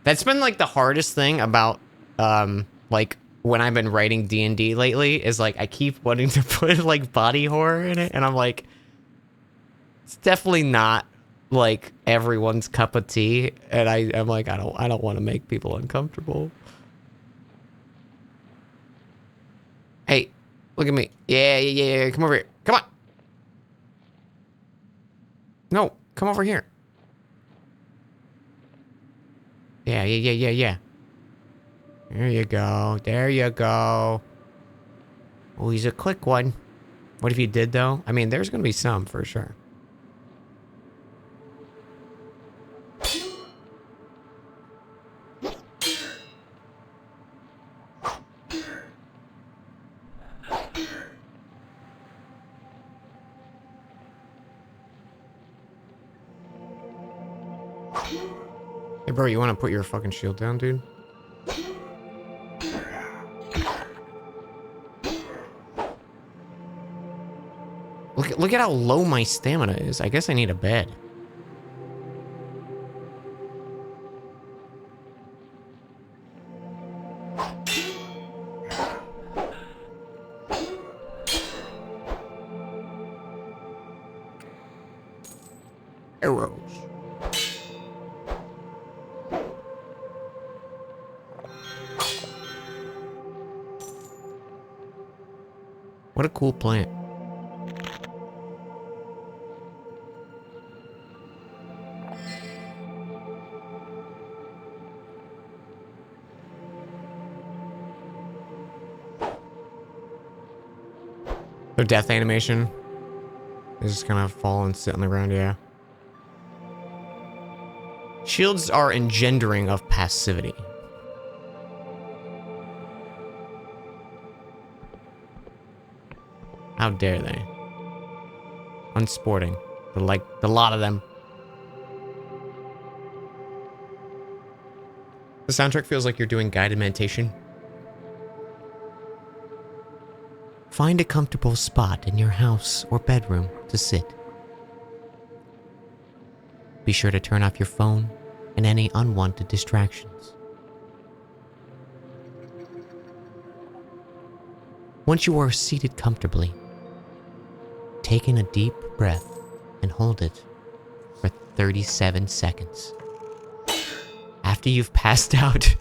That's been like the hardest thing about like when I've been writing D&D lately is like I keep wanting to put like body horror in it, and I'm like, it's definitely not like everyone's cup of tea, and I'm like, I don't want to make people uncomfortable. Hey, look at me. Yeah. Come over here. Come on. No, come over here. Yeah. There you go. Oh, he's a quick one. What if you did, though? I mean, there's gonna be some, for sure. Hey, bro, you want to put your fucking shield down, dude? Look at how low my stamina is. I guess I need a bed. Arrows. What a cool plant. Their death animation is just gonna fall and sit on the ground, yeah. Shields are engendering of passivity. How dare they? Unsporting. The lot of them. The soundtrack feels like you're doing guided meditation. Find a comfortable spot in your house or bedroom to sit. Be sure to turn off your phone and any unwanted distractions. Once you are seated comfortably, take in a deep breath and hold it for 37 seconds. After you've passed out,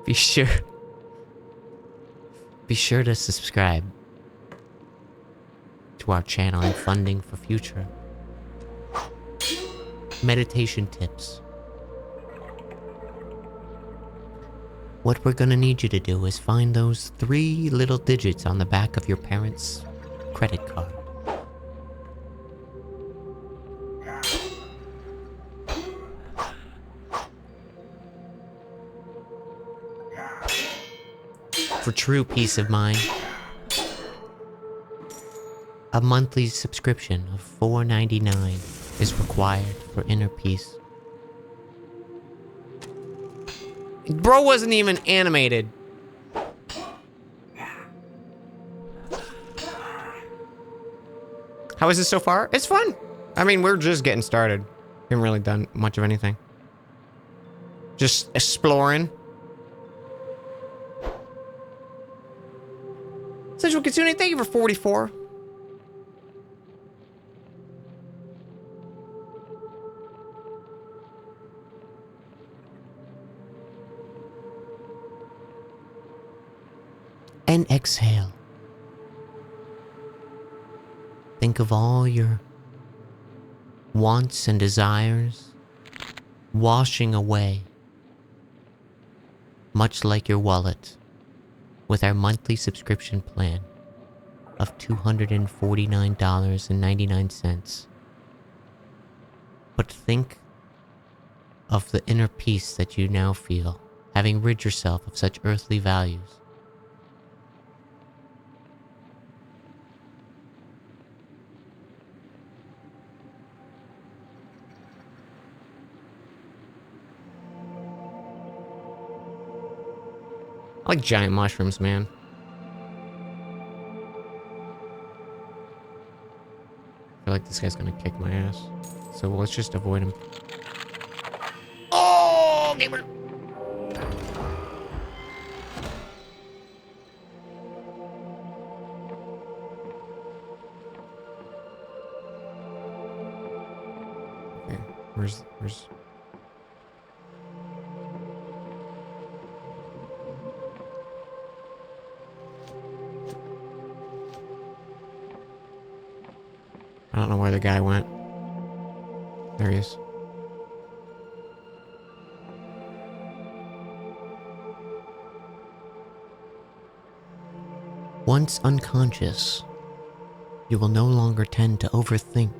be sure to subscribe to our channel and funding for future meditation tips. What we're gonna need you to do is find those 3 little digits on the back of your parents' credit card. For true peace of mind, a monthly subscription of $4.99 is required for inner peace. Bro wasn't even animated. How is this so far? It's fun. I mean, we're just getting started. Haven't really done much of anything. Just exploring. Sensual Kitsune, thank you for 44. And exhale. Think of all your wants and desires washing away, much like your wallet, with our monthly subscription plan of $249.99. But think of the inner peace that you now feel, having rid yourself of such earthly values. I like giant mushrooms, man. I feel like this guy's gonna kick my ass. So let's just avoid him. Oh, gamer! Okay, where's... I don't know where the guy went. There he is. Once unconscious, you will no longer tend to overthink.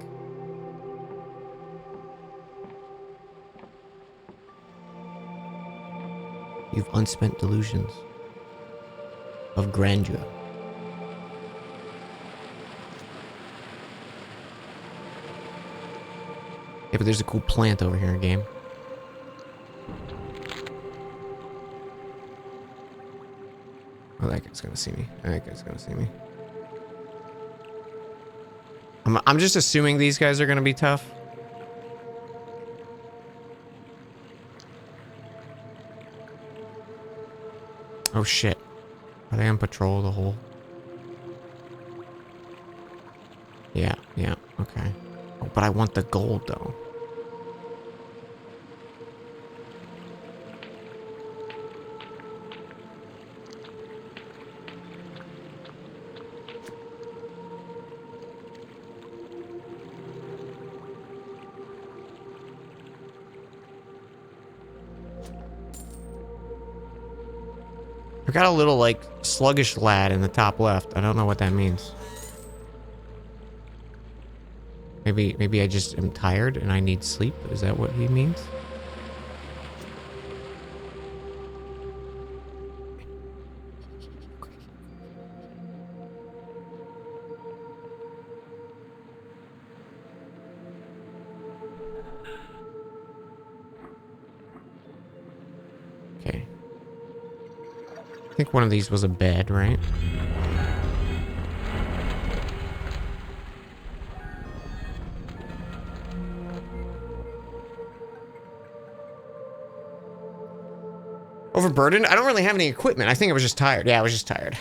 You've unspent delusions of grandeur. Yeah, but there's a cool plant over here, game. Oh, that guy's gonna see me. That guy's gonna see me. I'm just assuming these guys are gonna be tough. Oh shit. Are they on patrol the whole... Yeah, okay. Oh, but I want the gold though. I've got a little, like, sluggish lad in the top left. I don't know what that means. Maybe I just am tired and I need sleep? Is that what he means? Okay. I think one of these was a bed, right? Overburdened? I don't really have any equipment. I think I was just tired. Yeah, I was just tired.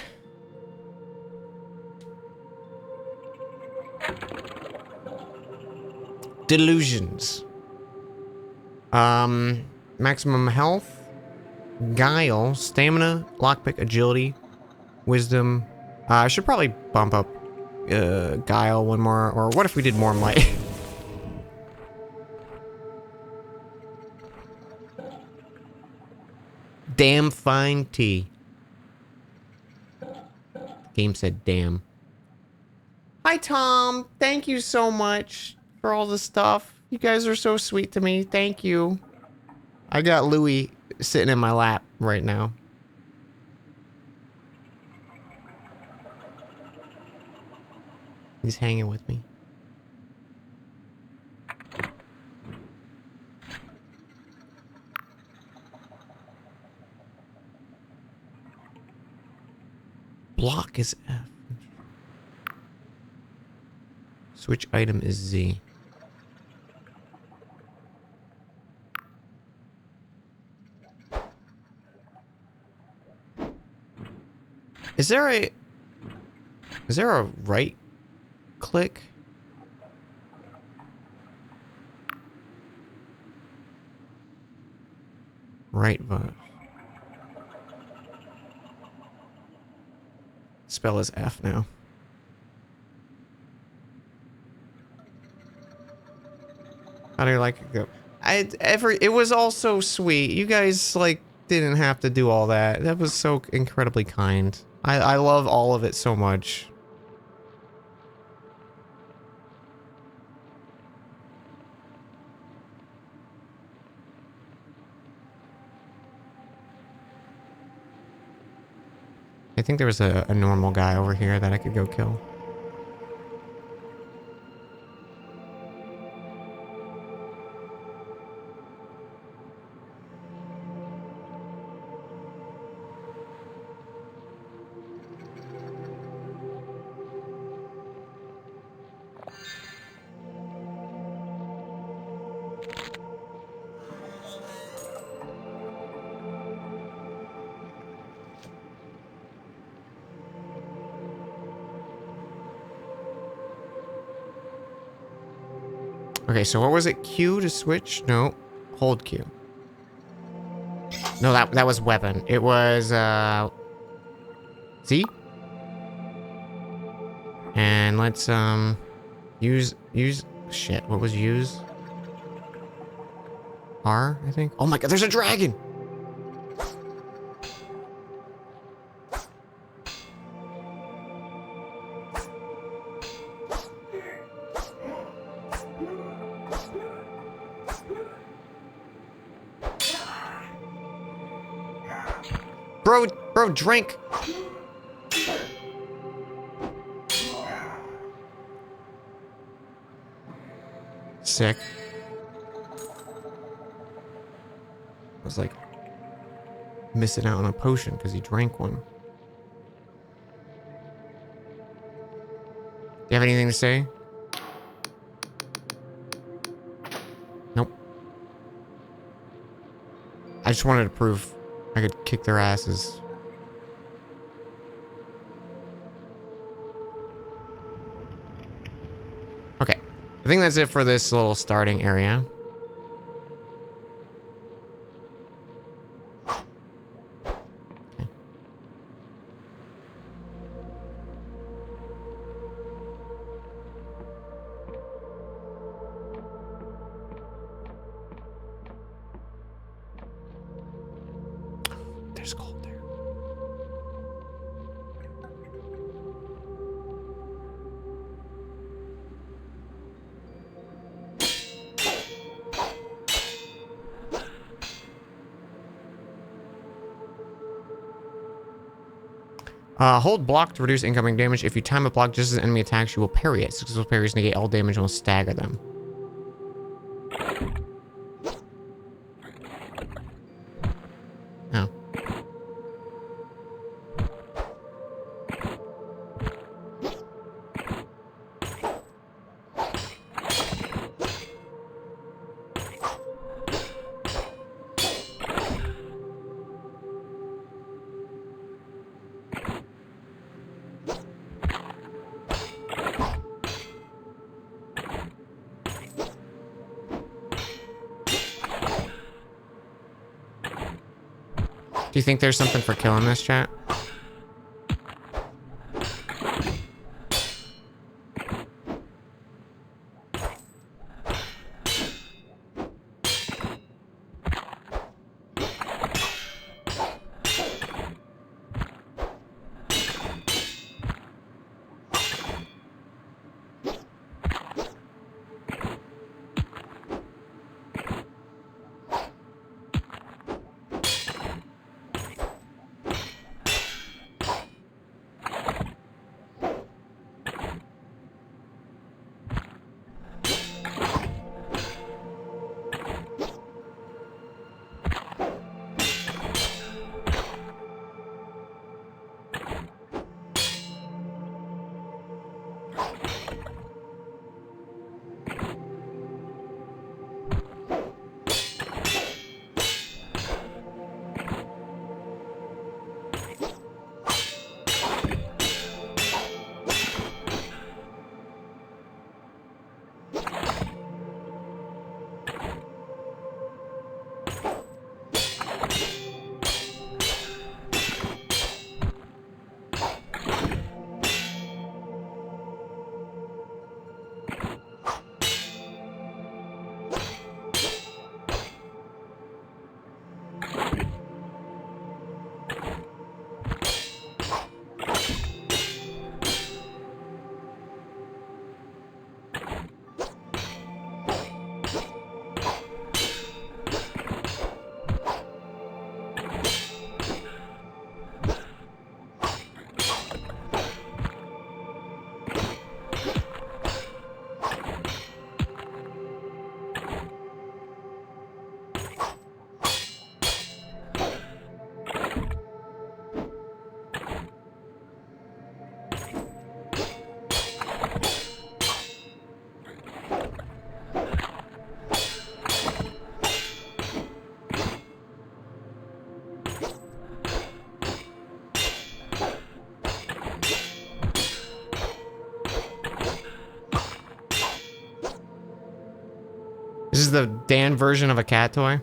Delusions. Maximum health. Guile, stamina, lockpick, agility, wisdom. I should probably bump up Guile one more, or what if we did more might? Damn fine tea. Game said damn. Hi Tom, thank you so much for all the stuff. You guys are so sweet to me, thank you. I got Louis sitting in my lap right now. He's hanging with me. Block is F. Switch item is Z. Is there a... Is there a right click? Right button. Spell is F now. How do you like it go? It was all so sweet. You guys, like, didn't have to do all that. That was so incredibly kind. I love all of it so much. I think there was a normal guy over here that I could go kill. Okay, so what was it? Q to switch? No. Hold Q. No, that was weapon. It was, Z? And let's, use, shit, what was use? R, I think? Oh my god, there's a dragon! Bro, drink. Sick. I was like missing out on a potion because he drank one. Do you have anything to say? Nope. I just wanted to prove I could kick their asses. Okay. I think that's it for this little starting area. Okay. There's gold there. Hold block to reduce incoming damage. If you time a block just as an enemy attacks, you will parry it. Successful parries negate all damage and will stagger them. Oh. Do you think there's something for killing this, chat? This is the Dan version of a cat toy.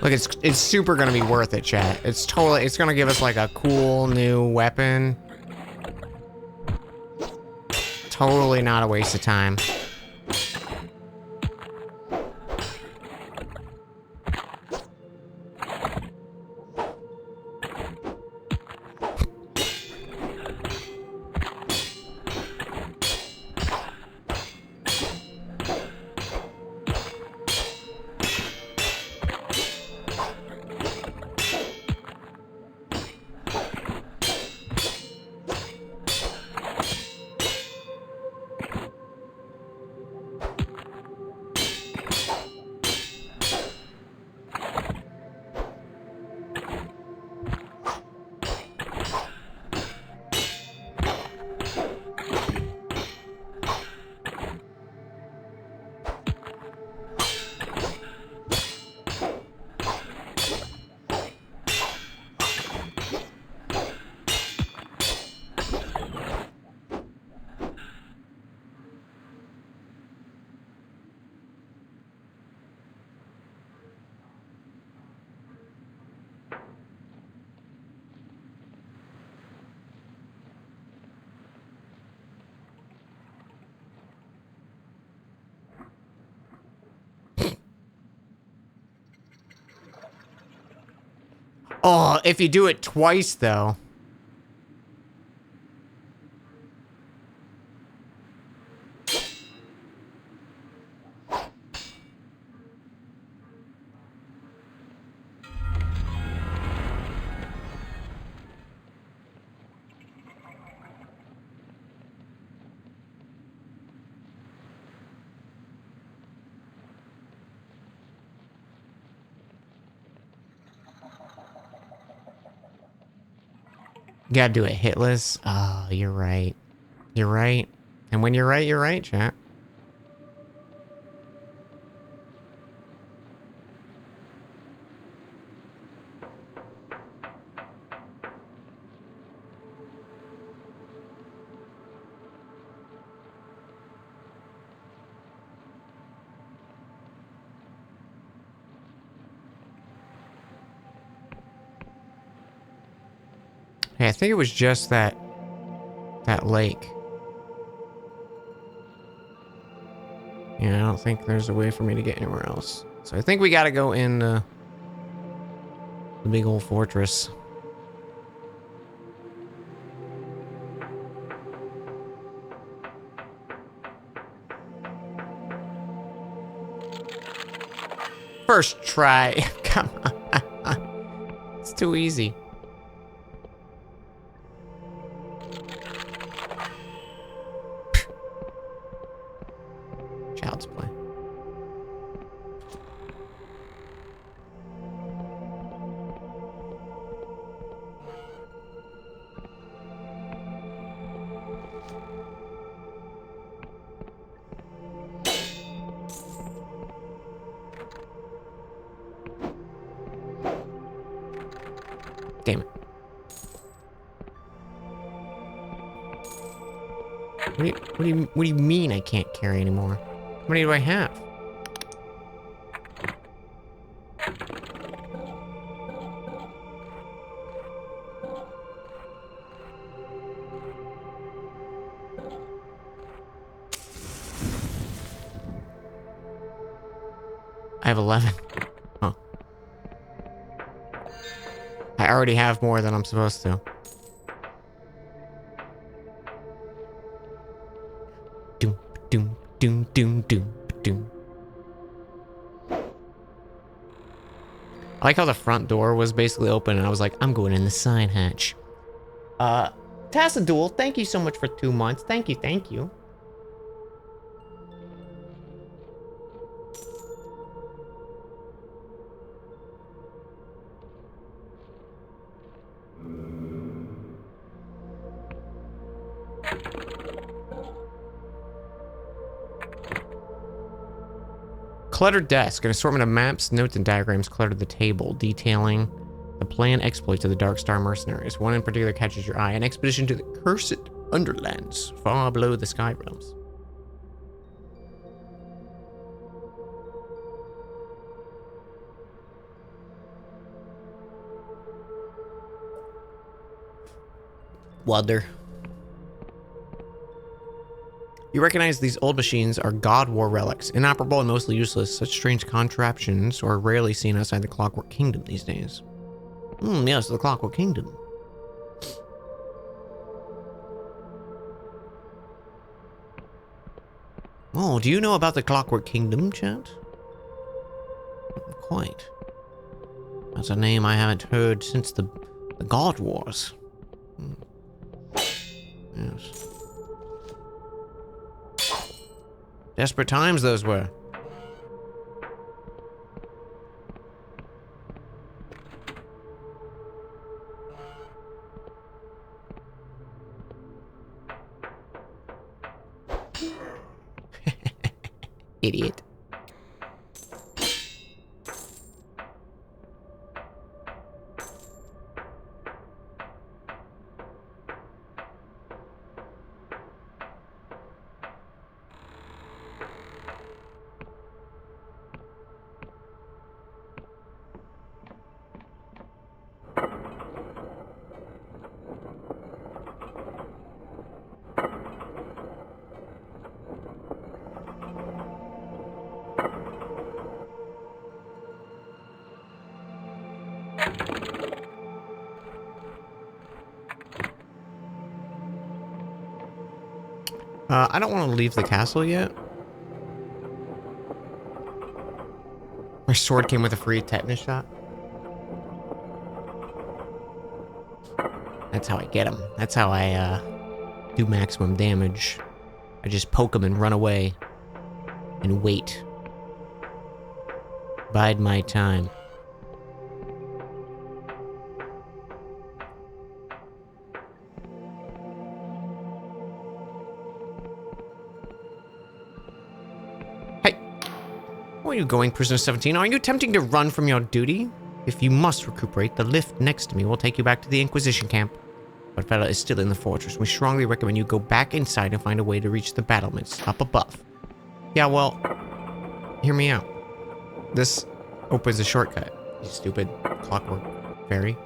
Look, it's super gonna be worth it, chat. It's gonna give us like a cool new weapon. Totally not a waste of time. Oh, if you do it twice, though. You gotta do it hitless. Oh, you're right. You're right. And when you're right, chat. Hey, I think it was just that lake. Yeah, I don't think there's a way for me to get anywhere else. So I think we gotta go in the big old fortress. First try. Come on. It's too easy. Child's play. Damn it. What do you mean I can't carry anymore? How many do I have? I have 11. Huh. I already have more than I'm supposed to. Doom, doom, doom, doom, doom, doom. I like how the front door was basically open and I was like, I'm going in the side hatch. Tassadul, thank you so much for 2 months. Thank you, thank you. Cluttered desk. An assortment of maps, notes, and diagrams clutter the table, detailing the planned exploits of the Dark Star mercenaries. One in particular catches your eye. An expedition to the cursed underlands, far below the sky realms. Wonder. You recognize these old machines are God War relics, inoperable and mostly useless. Such strange contraptions are rarely seen outside the Clockwork Kingdom these days. Yes, the Clockwork Kingdom. Oh, do you know about the Clockwork Kingdom, chat? Quite. That's a name I haven't heard since the God Wars. Yes. Desperate times those were. Idiot. I don't want to leave the castle yet. My sword came with a free tetanus shot. That's how I get him. That's how I do maximum damage. I just poke him and run away. And wait. Bide my time. Where are you going, Prisoner 17? Are you attempting to run from your duty? If you must recuperate, the lift next to me will take you back to the Inquisition camp. But Fella is still in the fortress. We strongly recommend you go back inside and find a way to reach the battlements up above. Yeah, well, hear me out. This opens a shortcut, you stupid clockwork fairy.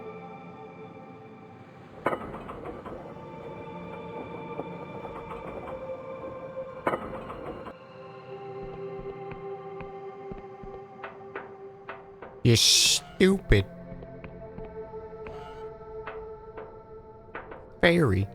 You stupid fairy.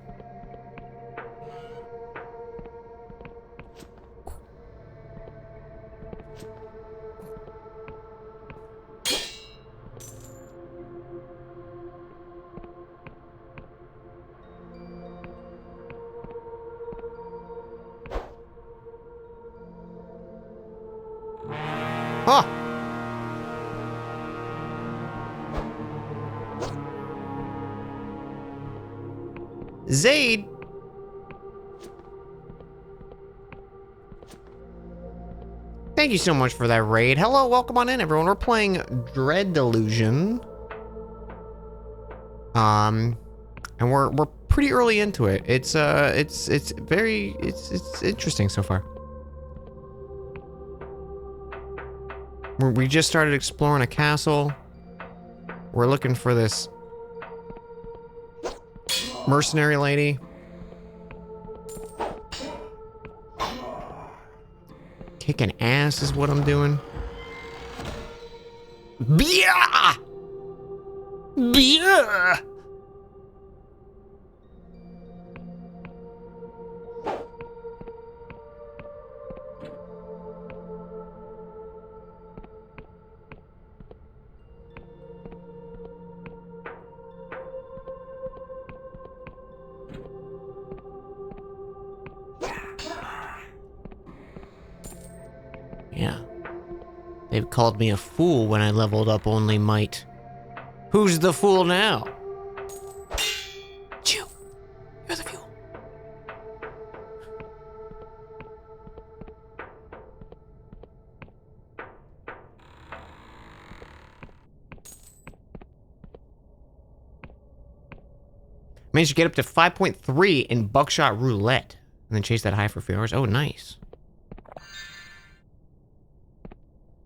Huh. Zaid. Thank you so much for that raid. Hello, welcome on in, everyone. We're playing Dread Delusion. And we're pretty early into it. It's interesting so far. We just started exploring a castle. We're looking for this mercenary lady. Kicking ass is what I'm doing. Beer! Beer! Yeah. They've called me a fool when I leveled up only might. Who's the fool now? You. You're the fool. Managed to get up to 5.3 in buckshot roulette. And then chase that high for a few hours. Oh, nice. I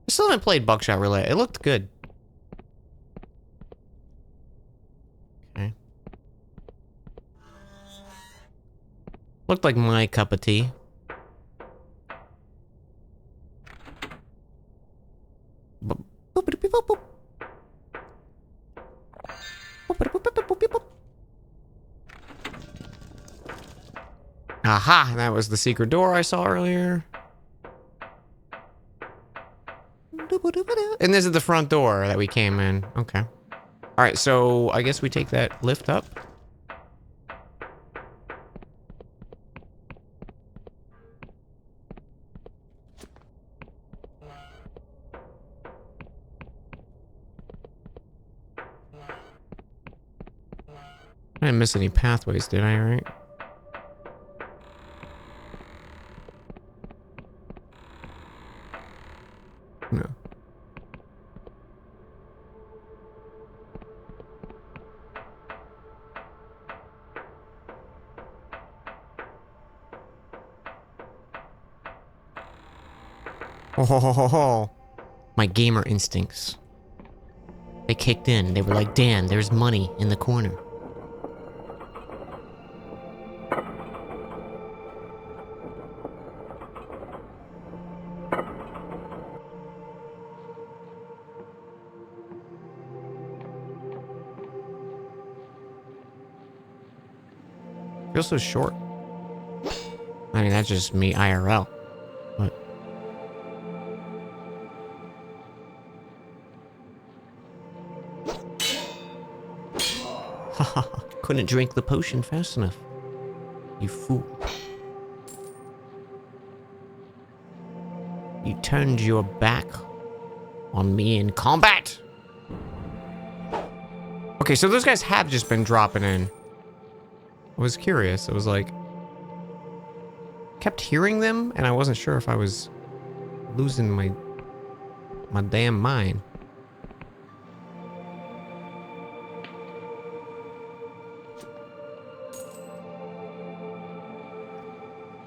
still haven't played buckshot roulette. It looked good. Okay. Looked like my cup of tea. Aha, that was the secret door I saw earlier. And this is the front door that we came in. Okay. All right, so I guess we take that lift up. I didn't miss any pathways, did I, right? No. Oh, ho, ho, ho, ho. My gamer instincts. They kicked in. They were like, Dan, there's money in the corner. Feels so short. I mean, that's just me IRL. But haha, couldn't drink the potion fast enough. You fool. You turned your back on me in combat. Okay, so those guys have just been dropping in. I was curious. It was like, kept hearing them, and I wasn't sure if I was losing my damn mind.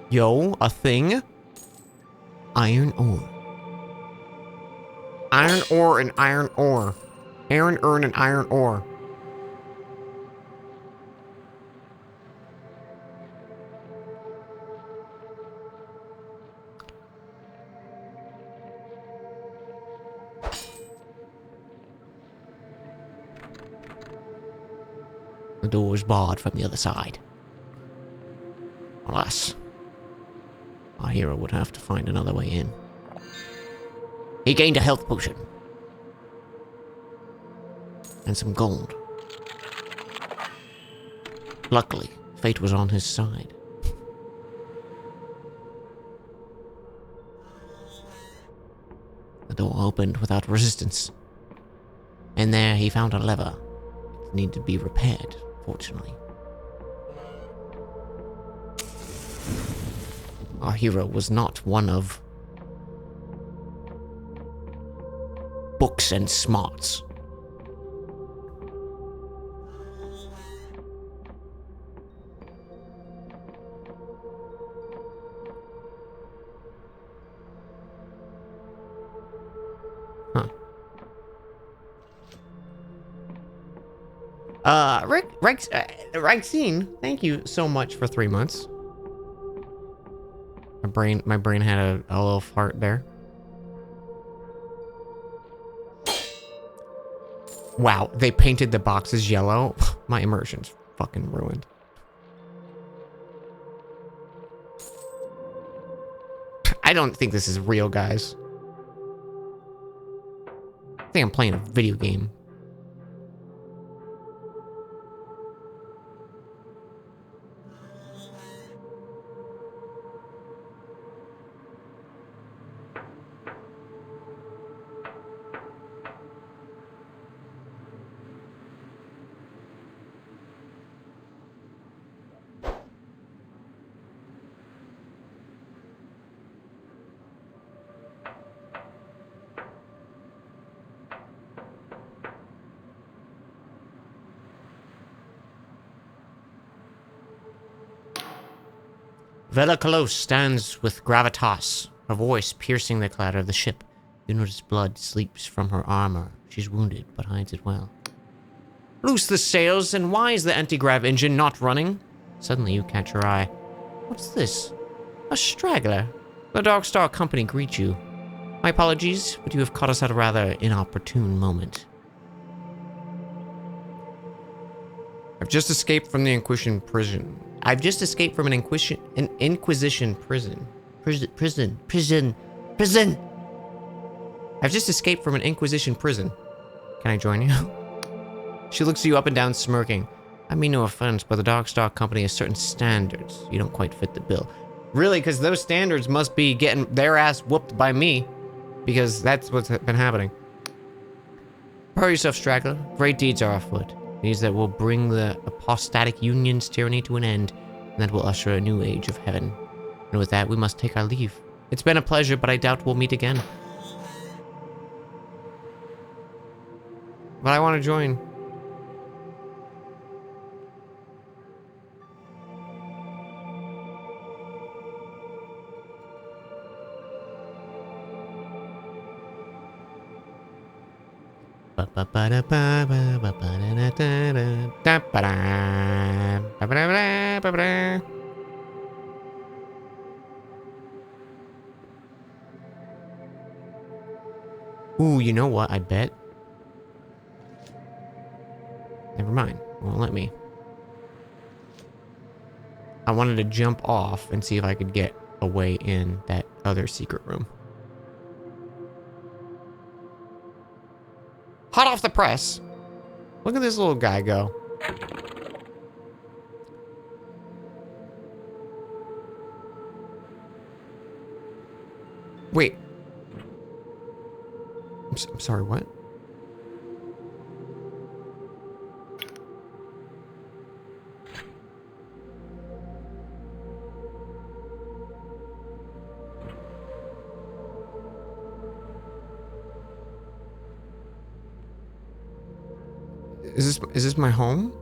Yo, a thing? Iron ore. Iron ore and iron ore. Iron ore and iron ore. The door is barred from the other side. Alas, our hero would have to find another way in. He gained a health potion. And some gold. Luckily, fate was on his side. The door opened without resistance. And there he found a lever. It needed to be repaired, fortunately. Our hero was not one of books and smarts. Huh. Rexine, thank you so much for 3 months. My brain had a little fart there. Wow, they painted the boxes yellow. My immersion's fucking ruined. I don't think this is real, guys. I think I'm playing a video game. Vela Kalos stands with gravitas, her voice piercing the clatter of the ship. You notice blood sleeps from her armor. She's wounded, but hides it well. Loose the sails, and why is the anti-grav engine not running? Suddenly you catch your eye. What's this? A straggler. The Dark Star Company greet you. My apologies, but you have caught us at a rather inopportune moment. I've just escaped from the Inquisition prison. I've just escaped from an Inquisition prison. Prison. I've just escaped from an Inquisition prison. Can I join you? She looks you up and down, smirking. I mean no offense, but the Dark Star Company has certain standards. You don't quite fit the bill. Really, because those standards must be getting their ass whooped by me. Because that's what's been happening. Prepare yourself, straggler. Great deeds are afoot. Deeds that will bring the apostatic union's tyranny to an end, and that will usher a new age of heaven. And with that, we must take our leave. It's been a pleasure, but I doubt we'll meet again. But I want to join. Ooh, you know what? I bet. Never mind. It won't let me. I wanted to jump off and see if I could get a way in that other secret room. Hot off the press. Look at this little guy go. Wait. I'm sorry, what? Is this my home?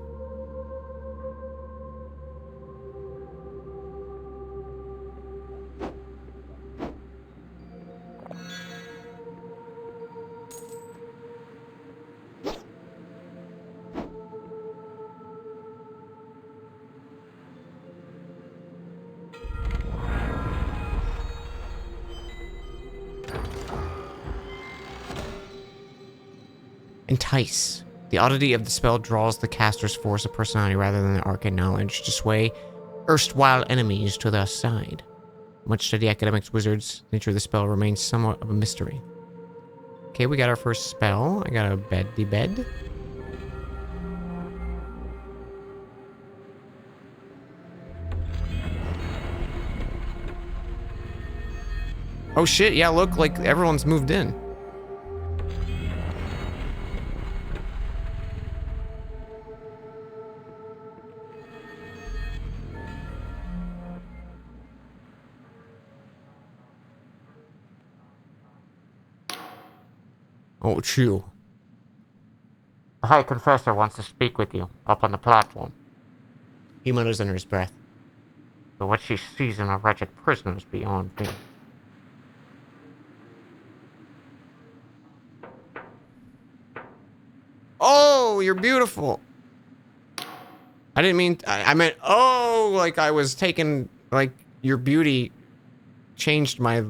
Entice. The oddity of the spell draws the caster's force of personality rather than the arcane knowledge to sway erstwhile enemies to their side. Much to the academics wizards, the nature of the spell remains somewhat of a mystery. Okay, we got our first spell. I got a bed. Oh shit, yeah, look, like everyone's moved in. Oh, chew. The High Confessor wants to speak with you, up on the platform. He mutters under his breath. But what she sees in a wretched prisoner is beyond me. Oh, you're beautiful. I didn't mean... I meant, oh, like I was taken... Like, your beauty changed my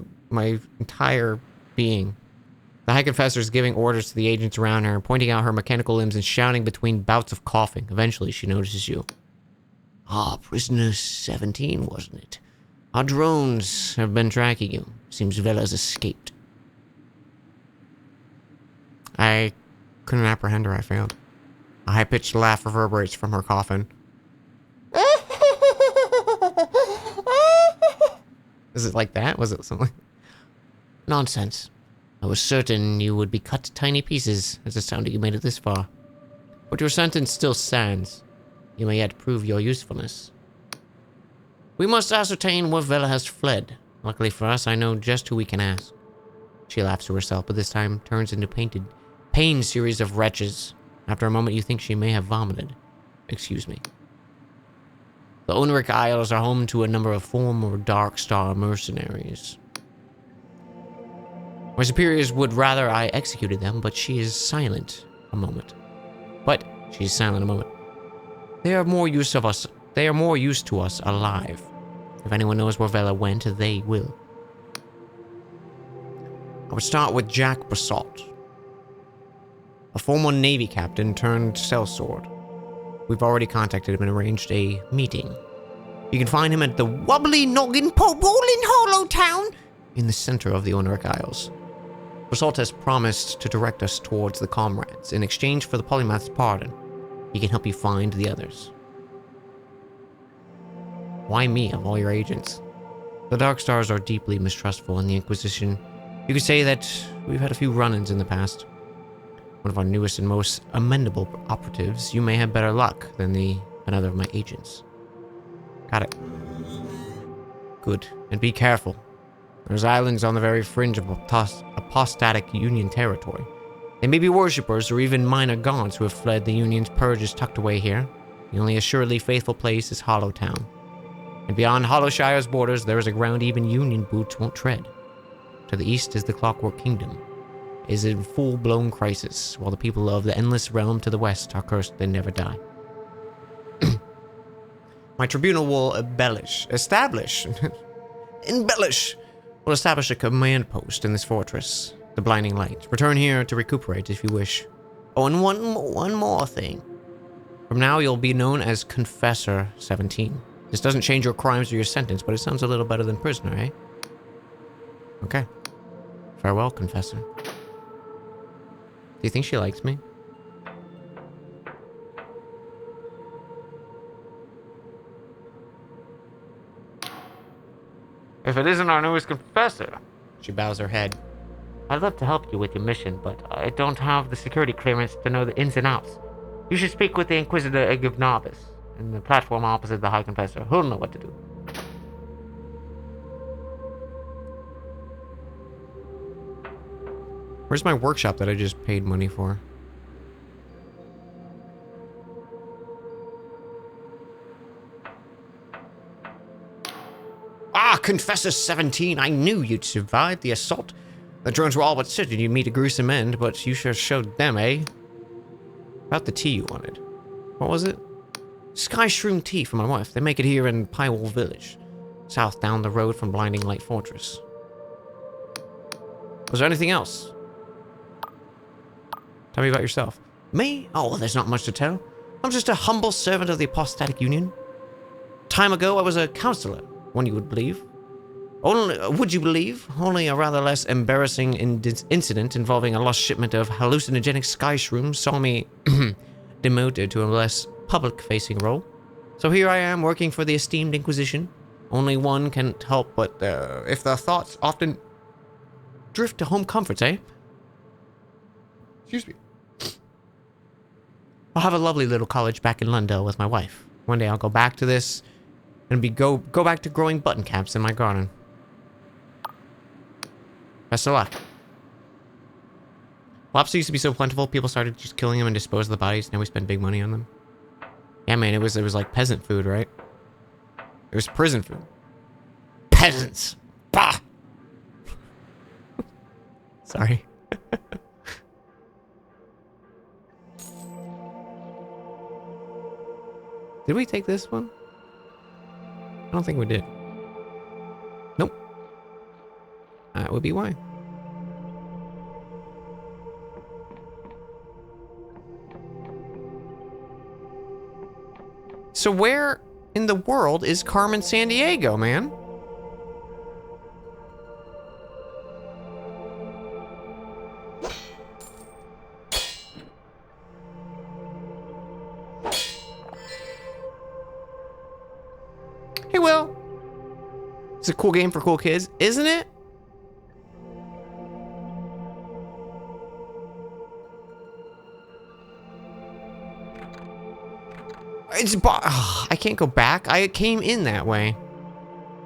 entire being. The High Confessor is giving orders to the agents around her, pointing out her mechanical limbs and shouting between bouts of coughing. Eventually, she notices you. Ah, prisoner 17, wasn't it? Our drones have been tracking you. Seems Vela's escaped. I couldn't apprehend her, I failed. A high-pitched laugh reverberates from her coffin. Is it like that? Was it something? Nonsense. I was certain you would be cut to tiny pieces as it sounded you made it this far. But your sentence still stands. You may yet prove your usefulness. We must ascertain where Vela has fled. Luckily for us, I know just who we can ask. She laughs to herself, but this time turns into pain series of retches. After a moment, you think she may have vomited. Excuse me. The Onric Isles are home to a number of former Dark Star mercenaries. My superiors would rather I executed them, but she is silent a moment. They are more used to us alive. If anyone knows where Vela went, they will. I would start with Jack Basalt, a former Navy captain turned sellsword. We've already contacted him and arranged a meeting. You can find him at the Wobbly Noggin Pole in Hollow Town in the center of the Onric Isles. Basalt has promised to direct us towards the comrades. In exchange for the polymath's pardon, he can help you find the others. Why me, of all your agents? The Dark Stars are deeply mistrustful in the Inquisition. You could say that we've had a few run-ins in the past. One of our newest and most amendable operatives, you may have better luck than another of my agents. Got it. Good. And be careful. There's islands on the very fringe of apostatic Union territory. They may be worshippers or even minor gods who have fled the Union's purges tucked away here. The only assuredly faithful place is Hollow Town. And beyond Hollowshire's borders, there is a ground even Union boots won't tread. To the east is the Clockwork Kingdom. It is in full-blown crisis, while the people of the Endless Realm to the west are cursed they never die. My tribunal will establish a command post in this fortress, the Blinding Light. Return here to recuperate if you wish. Oh, and one more thing. From now, you'll be known as Confessor 17. This doesn't change your crimes or your sentence, but it sounds a little better than prisoner, eh? Okay. Farewell, Confessor. Do you think she likes me? If it isn't our newest confessor, she bows her head. I'd love to help you with your mission, but I don't have the security clearance to know the ins and outs. You should speak with the Inquisitor Ignavis in the platform opposite the High Confessor. He'll know what to do. Where's my workshop that I just paid money for? Ah, Confessor 17, I knew you'd survive the assault. The drones were all but certain you'd meet a gruesome end, but you sure showed them, eh? About the tea you wanted. What was it? Sky Shroom tea for my wife. They make it here in Pywall Village, south down the road from Blinding Light Fortress. Was there anything else? Tell me about yourself. Me? Oh, well, there's not much to tell. I'm just a humble servant of the Apostatic Union. Time ago, I was a counselor, one you would believe. Would you believe? Only a rather less embarrassing incident involving a lost shipment of hallucinogenic sky shrooms saw me demoted to a less public-facing role. So here I am, working for the esteemed Inquisition. Only one can't help but, if the thoughts often drift to home comforts, eh? Excuse me. I'll have a lovely little college back in Lundell with my wife. One day I'll go back to this and go back to growing button caps in my garden. Best of luck. Lobster used to be so plentiful, people started just killing them and dispose of the bodies. Now we spend big money on them. Yeah, man, it was like peasant food, right? It was prison food. Peasants! Bah! Sorry. Did we take this one? I don't think we did. Nope. That would be why. So where in the world is Carmen Sandiego, man? Hey, Will. It's a cool game for cool kids, isn't it? I can't go back. I came in that way.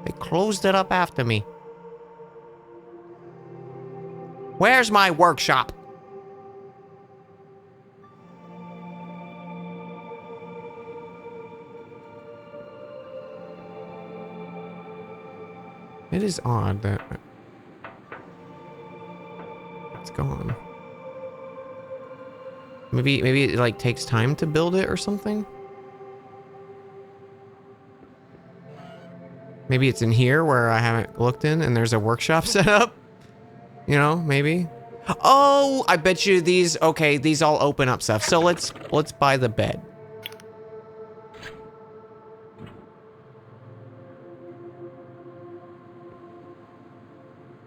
They closed it up after me. Where's my workshop? It is odd that it's gone. Maybe it like takes time to build it or something. Maybe it's in here where I haven't looked in and there's a workshop set up. You know, maybe. Oh, I bet you these, okay, these all open up stuff. So let's buy the bed.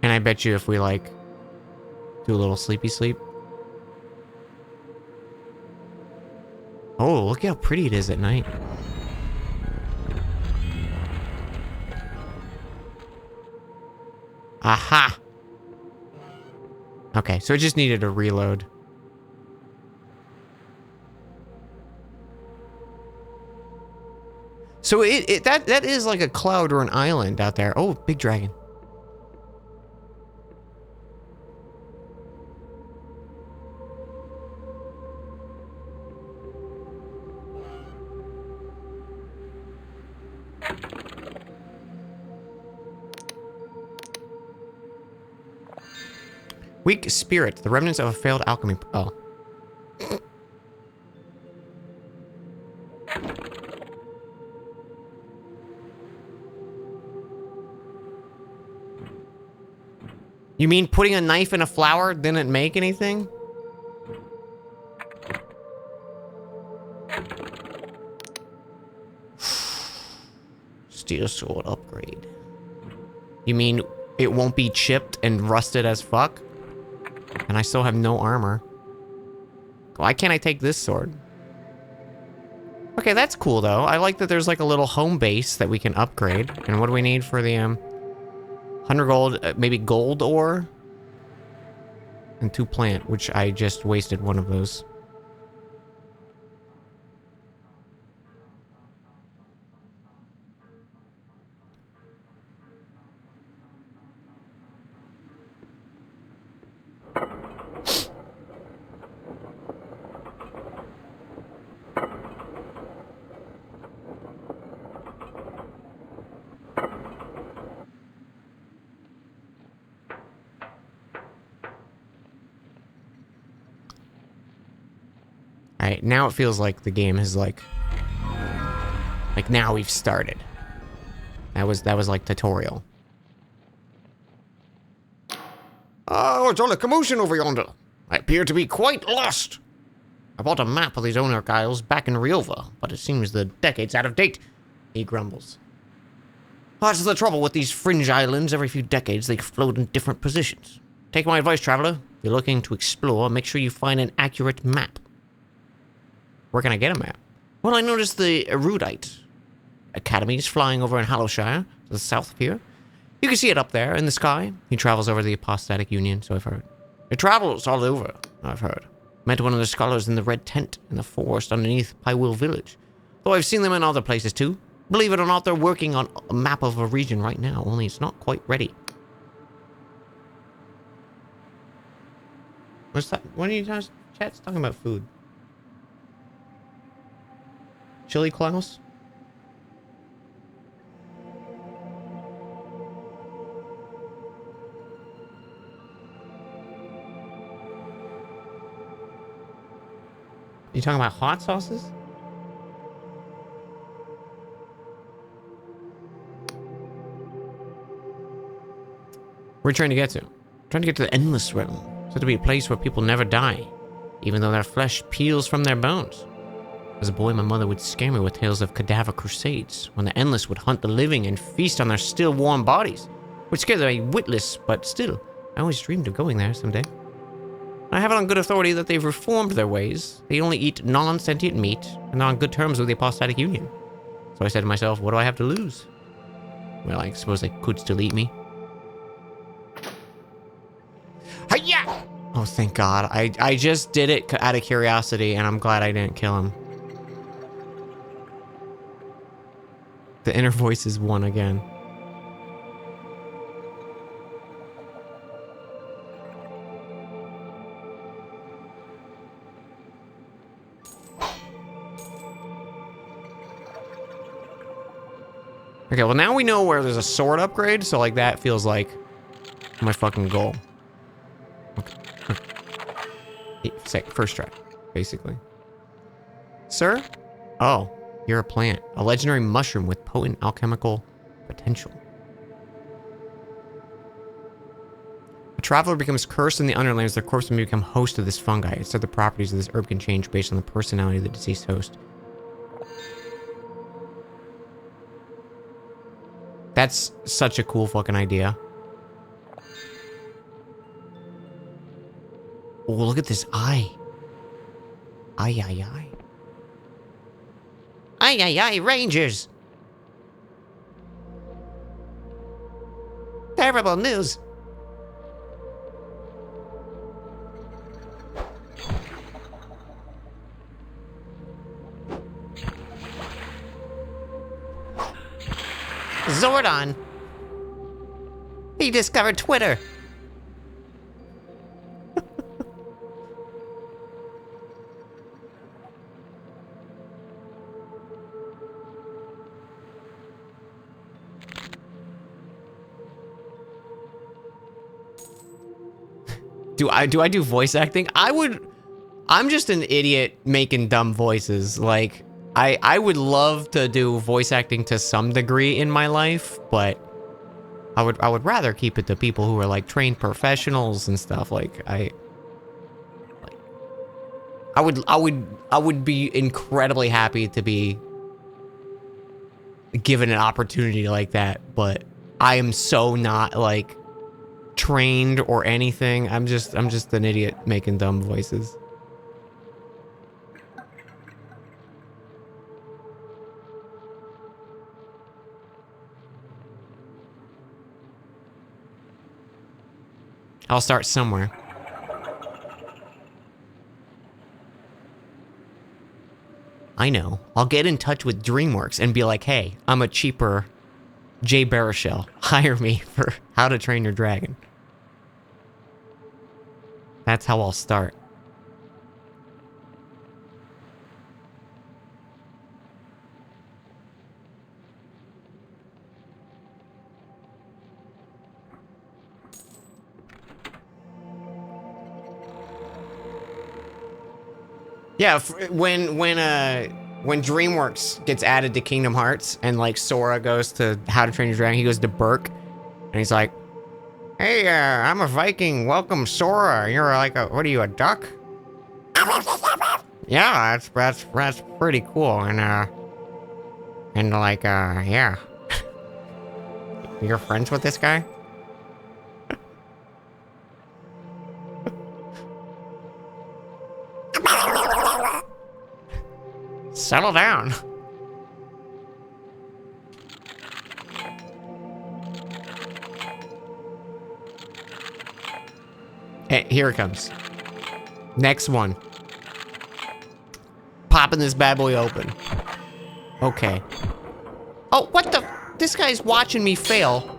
And I bet you if we like do a little sleepy sleep. Oh, look how pretty it is at night. Aha! Okay, so it just needed a reload. So that is like a cloud or an island out there. Oh, big dragon. Weak spirit, the remnants of a failed alchemy. Oh. You mean putting a knife in a flower didn't make anything? Steel sword upgrade. You mean it won't be chipped and rusted as fuck? And I still have no armor. Why can't I take this sword? Okay, that's cool though. I like that there's like a little home base that we can upgrade. And what do we need for the 100 gold, maybe gold ore? And 2 plant, which I just wasted one of those. Alright, now it feels like the game is like now we've started. That was like tutorial. Oh, it's all a commotion over yonder. I appear to be quite lost. I bought a map of these owner isles back in Riova, but it seems the decade's out of date, he grumbles. That's the trouble with these fringe islands. Every few decades they float in different positions. Take my advice, traveler. If you're looking to explore, make sure you find an accurate map. Where can I get a map? Well, I noticed the Erudite Academy is flying over in Hallowshire, to the south of here. You can see it up there in the sky. He travels over the Apostatic Union, so I've heard. It travels all over, I've heard. Met one of the scholars in the red tent in the forest underneath Pywill Village. Though I've seen them in other places too. Believe it or not, they're working on a map of a region right now, only it's not quite ready. What's that? What are you guys chat's talking about food? Chili Klaus? You talking about hot sauces? Where are you trying to get to? Trying to get to the Endless Realm. Said to be a place where people never die, even though their flesh peels from their bones. As a boy, my mother would scare me with tales of cadaver crusades, when the Endless would hunt the living and feast on their still warm bodies. Which scared me witless, but still, I always dreamed of going there someday. I have it on good authority that they've reformed their ways. They only eat non-sentient meat, and are on good terms with the Apostatic Union. So I said to myself, what do I have to lose? Well, I suppose they could still eat me. Hi-ya! Oh, thank God. I just did it out of curiosity, and I'm glad I didn't kill him. The inner voice is won again. Okay, well now we know where there's a sword upgrade, so like that feels like my fucking goal. Okay. First try, basically. Sir? Oh, you're a plant. A legendary mushroom with potent alchemical potential. A traveler becomes cursed in the Underlands. Their corpse may become host to this fungi. Instead, the properties of this herb can change based on the personality of the deceased host. That's such a cool fucking idea. Oh, look at this eye. Ay, ay, ay. Ay, ay, ay, Rangers! Terrible news. Zordon. He discovered Twitter. Do I do voice acting? I'm just an idiot making dumb voices. Like, I would love to do voice acting to some degree in my life, but I would rather keep it to people who are like trained professionals and stuff. Like I would be incredibly happy to be given an opportunity like that, but I am so not like trained or anything. I'm just an idiot making dumb voices. I'll start somewhere. I know. I'll get in touch with DreamWorks and be like, hey, I'm a cheaper Jay Baruchel. Hire me for How to Train Your Dragon. That's how I'll start. Yeah, when DreamWorks gets added to Kingdom Hearts and like Sora goes to How to Train Your Dragon, he goes to Burke and he's like, "Hey, I'm a Viking. Welcome, Sora. You're like a what are you, a duck?" Yeah, that's pretty cool. And like yeah. You're friends with this guy? Settle down. Hey, here it comes. Next one. Popping this bad boy open. Okay. Oh, what the? This guy's watching me fail.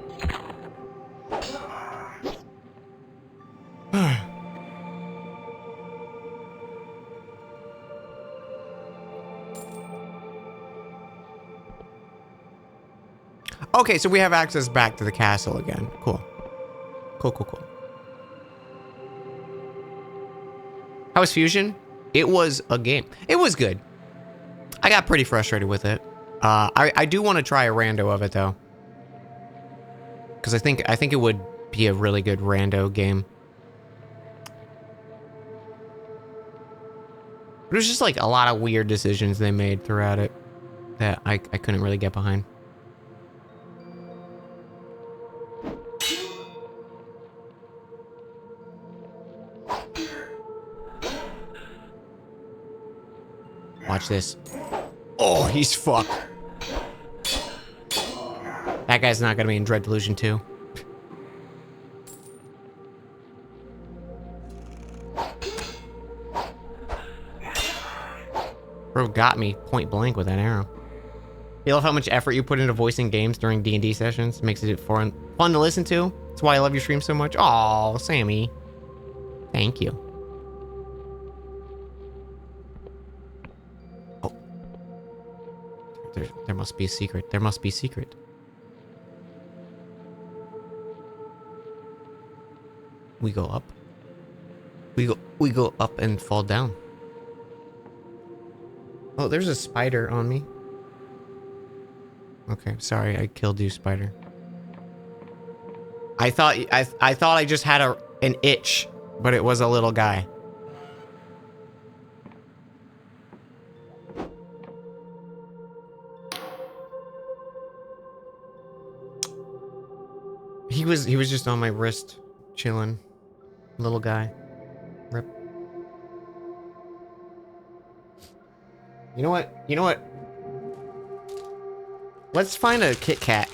Okay, so we have access back to the castle again. Cool. Cool. How was Fusion? It was a game. It was good. I got pretty frustrated with it. I do want to try a rando of it though, because I think it would be a really good rando game. It was just like a lot of weird decisions they made throughout it that I couldn't really get behind. Watch this. Oh, he's fucked. That guy's not gonna be in Dread Delusion 2. Bro got me point blank with that arrow. You love how much effort you put into voicing games during D&D sessions. Makes it fun to listen to. That's why I love your stream so much. Aw, Sammy. Thank you. There must be a secret. There must be a secret. We go up. We go up and fall down. Oh, there's a spider on me. Okay, sorry, I killed you, spider. I thought I just had an itch, but it was a little guy. He was just on my wrist, chilling. Little guy. Rip. You know what? You know what? Let's find a Kit Kat.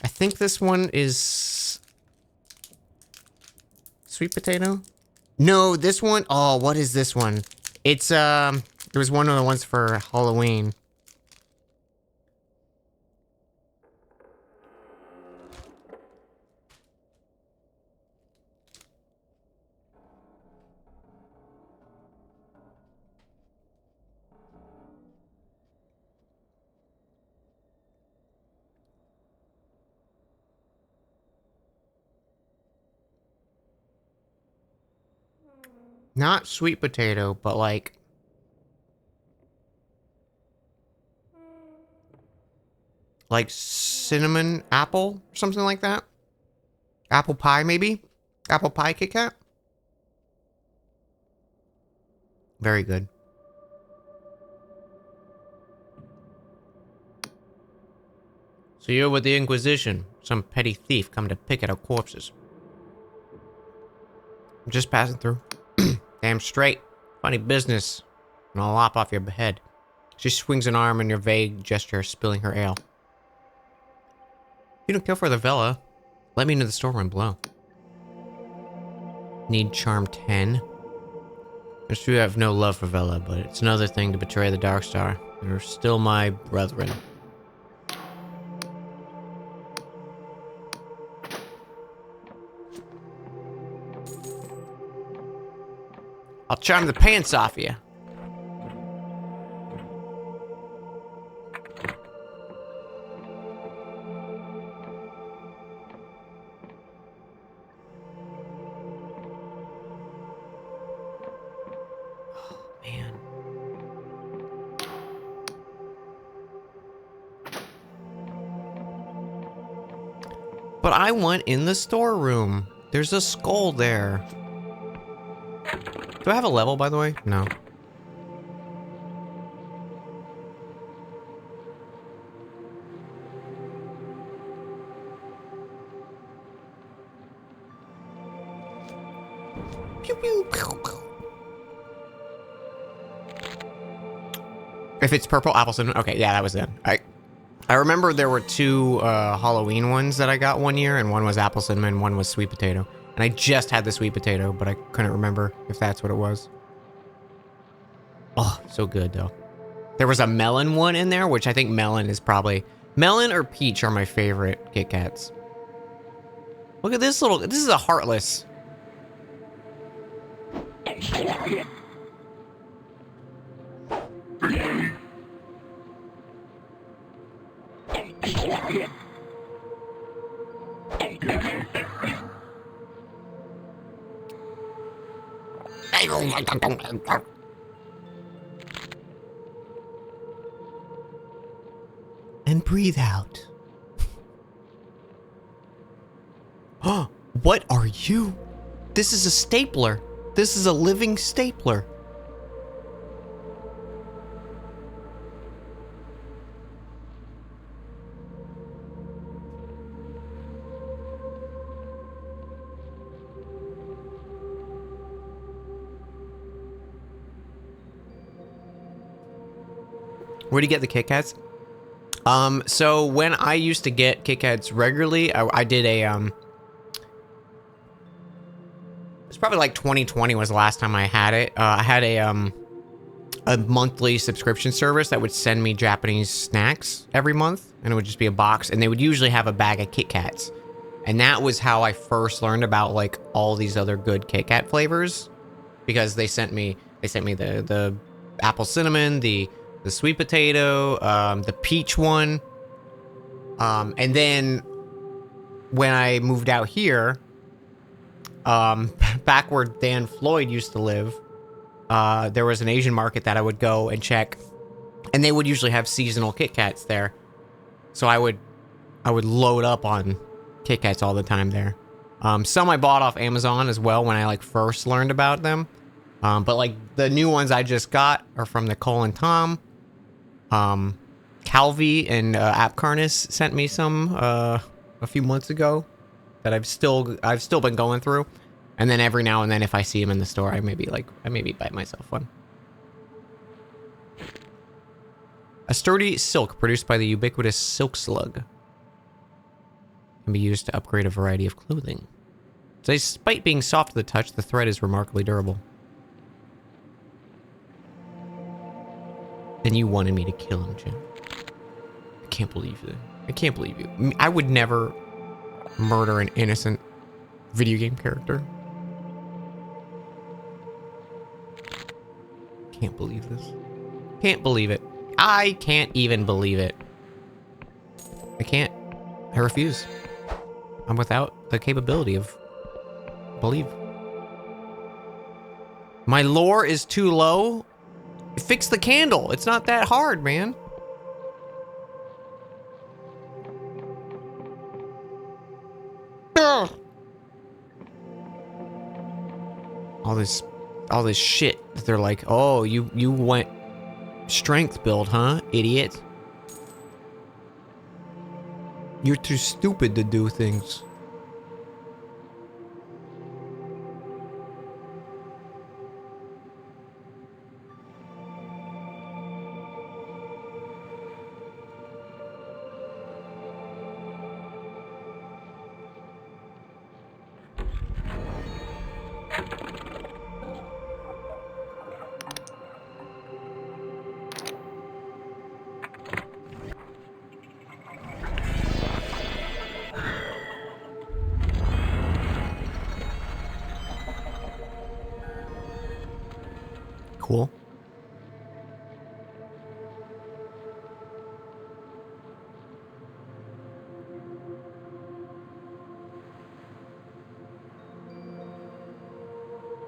I think this one is sweet potato. No, this one. Oh, what is this one? It's it was one of the ones for Halloween. Not sweet potato, but like cinnamon apple or something like that. Apple pie, maybe? Apple pie Kit Kat? Very good. So you're with the Inquisition. Some petty thief come to pick at our corpses. I'm just passing through. Damn straight. Funny business. And I'll lop off your head. She swings an arm in your vague gesture, spilling her ale. If you don't care for the Vela, let me into the storeroom below. Need charm 10. It's true I have no love for Vela, but it's another thing to betray the Darkstar. They're still my brethren. I'll charm the pants off you. Oh, man. But I went in the storeroom. There's a skull there. Do I have a level, by the way? No. Pew, pew, pew, pew. If it's purple, apple cinnamon. Okay, yeah, that was it. I remember there were two Halloween ones that I got one year, and one was apple cinnamon, one was sweet potato. And I just had the sweet potato, but I couldn't remember if that's what it was. Oh, so good, though. There was a melon one in there, which I think melon is probably... Melon or peach are my favorite Kit Kats. Look at this little... This is a Heartless. And breathe out. Oh, what are you? This is a stapler. This is a living stapler. Where do you get the Kit Kats? So when I used to get Kit Kats regularly, I did a, it's probably like 2020 was the last time I had it. I had a a monthly subscription service that would send me Japanese snacks every month, and it would just be a box, and they would usually have a bag of Kit Kats. And that was how I first learned about like all these other good Kit Kat flavors, because they sent me the apple cinnamon, the sweet potato, the peach one. And then when I moved out here, back where Dan Floyd used to live, there was an Asian market that I would go and check, and they would usually have seasonal Kit Kats there. So I would load up on Kit Kats all the time there. Some I bought off Amazon as well when I like first learned about them. But like the new ones I just got are from Nicole and Tom. Calvi and Apcarnis sent me some a few months ago that I've still been going through. And then every now and then if I see them in the store, I maybe buy myself one. A sturdy silk produced by the ubiquitous silk slug can be used to upgrade a variety of clothing. So despite being soft to the touch, the thread is remarkably durable. And you wanted me to kill him, Jim. I can't believe it. I can't believe you. I would never murder an innocent video game character. Can't believe this. Can't believe it. I can't even believe it. I can't. I refuse. I'm without the capability of believe. My lore is too low. Fix the candle. It's not that hard, man. Ugh. All this shit that they're like, oh, you went strength build, huh, idiot? You're too stupid to do things. Cool.